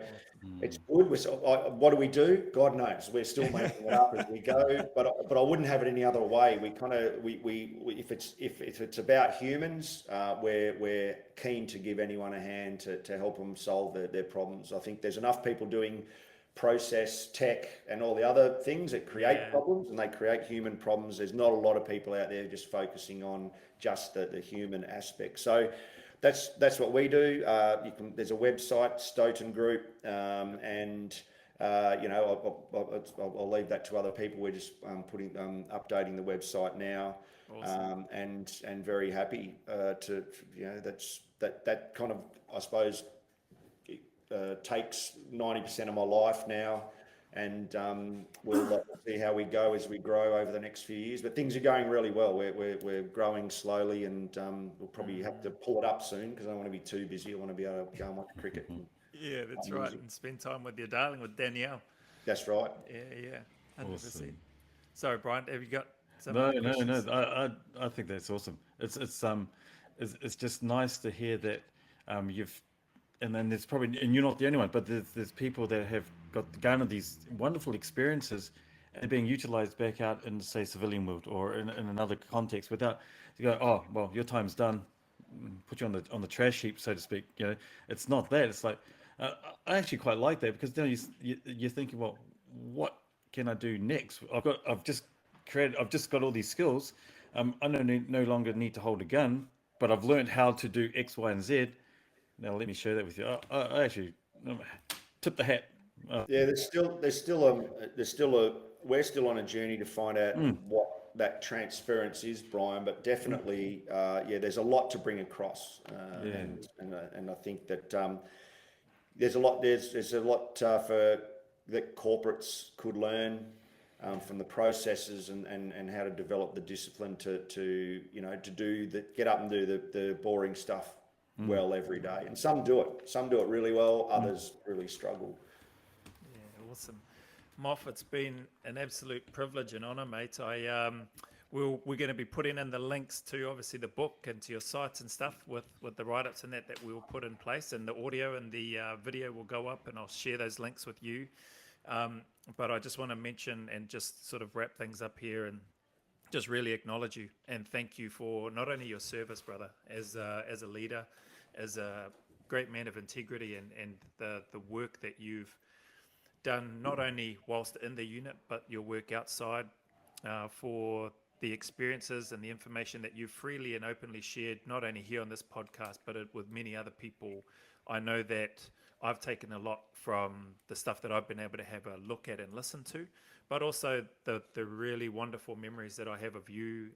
it's good. What do we do? God knows. We're still making it up as we go. But I wouldn't have it any other way. We kind of if it's about humans, we're keen to give anyone a hand to help them solve their problems. I think there's enough people doing process, tech, and all the other things that create problems, and they create human problems. There's not a lot of people out there just focusing on just the human aspect. So that's what we do. There's a website, Stoughton Group, and you know, I'll leave that to other people. We're just updating the website now. Awesome. And very happy to, you know, that kind of, I suppose, takes 90% of my life now, and we'll see how we go as we grow over the next few years. But things are going really well. We're growing slowly, and we'll probably have to pull it up soon because I don't want to be too busy. I want to be able to go and watch cricket. Yeah, that's right, and spend time with your darling, with Danielle. That's right. Yeah, 100%. Awesome. Sorry, Brian, have you got some No. I think that's awesome. It's just nice to hear that you've. And then there's probably, and you're not the only one, but there's people that have garnered these wonderful experiences and being utilized back out in, say, civilian world or in another context without to go, oh, well, your time's done, put you on the trash heap, so to speak. You know, it's not that. It's like, I actually quite like that because then you're thinking, well, what can I do next? I've just got all these skills. I no longer need to hold a gun, but I've learned how to do X, Y, and Z. Now let me share that with you. I actually tip the hat. Yeah, we're still on a journey to find out what that transference is, Brian. But definitely, there's a lot to bring across, and I think that there's a lot for that corporates could learn from the processes and how to develop the discipline to get up and do the boring stuff well every day. And some do it really well, others really struggle. Yeah, awesome. Moff, it's been an absolute privilege and honor, mate. We're going to be putting in the links to obviously the book and to your sites and stuff with the write-ups and that we'll put in place, and the audio and the video will go up, and I'll share those links with you. But I just want to mention and just sort of wrap things up here and just really acknowledge you and thank you for not only your service, brother, as a leader, as a great man of integrity, and the work that you've done, not only whilst in the unit, but your work outside, for the experiences and the information that you've freely and openly shared, not only here on this podcast, but with many other people. I know that I've taken a lot from the stuff that I've been able to have a look at and listen to, but also the really wonderful memories that I have of you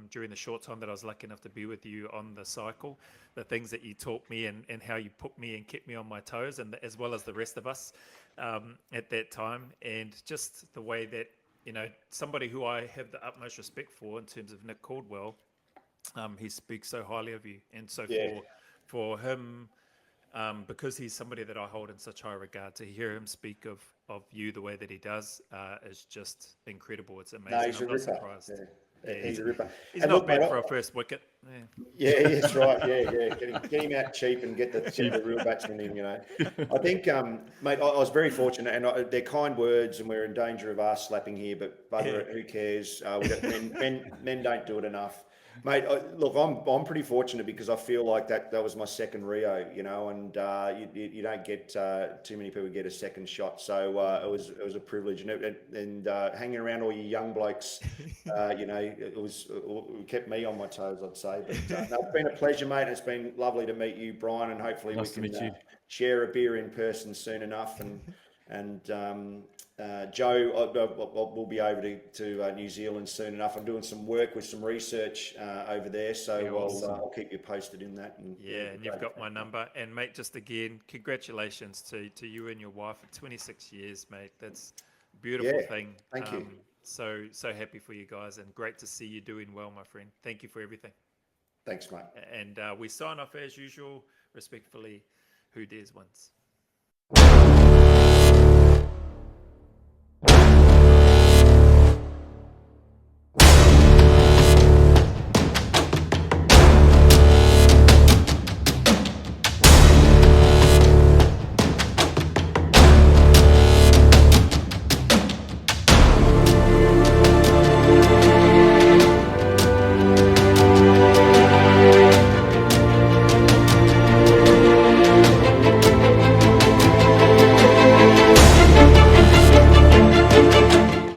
during the short time that I was lucky enough to be with you on the cycle, the things that you taught me and how you put me and kept me on my toes, and as well as the rest of us at that time, and just the way that, you know, somebody who I have the utmost respect for in terms of Nick Caldwell, he speaks so highly of you, and so Yeah. for him, because he's somebody that I hold in such high regard, to hear him speak of you the way that he does is just incredible. It's No, amazing. he's a I'm not ripper. surprised. Yeah. Yeah, He's a ripper. he's And not look, bad mate, for a first wicket. Yeah. yeah, that's right. Yeah. Get him out cheap and get the real batsman in. I think, mate, I was very fortunate, and they're kind words, and we're in danger of arse slapping here, but bugger it, who cares? We don't, men don't do it enough, mate. Look, I'm pretty fortunate because I feel like that was my second Rio, and you don't get too many people get a second shot, so it was a privilege, and hanging around all you young blokes, it kept me on my toes, I'd say. But no, it's been a pleasure, mate. It's been lovely to meet you, Brian, and hopefully Nice to we meet can you. share a beer in person soon enough. And Joe, we'll be over to New Zealand soon enough. I'm doing some work with some research over there, so Awesome. I'll keep you posted in that. And And you've got my number. And mate, just again, congratulations to you and your wife for 26 years, mate. That's a beautiful thing. Thank you. So happy for you guys, and great to see you doing well, my friend. Thank you for everything. Thanks, mate. And we sign off as usual, respectfully, who dares wins.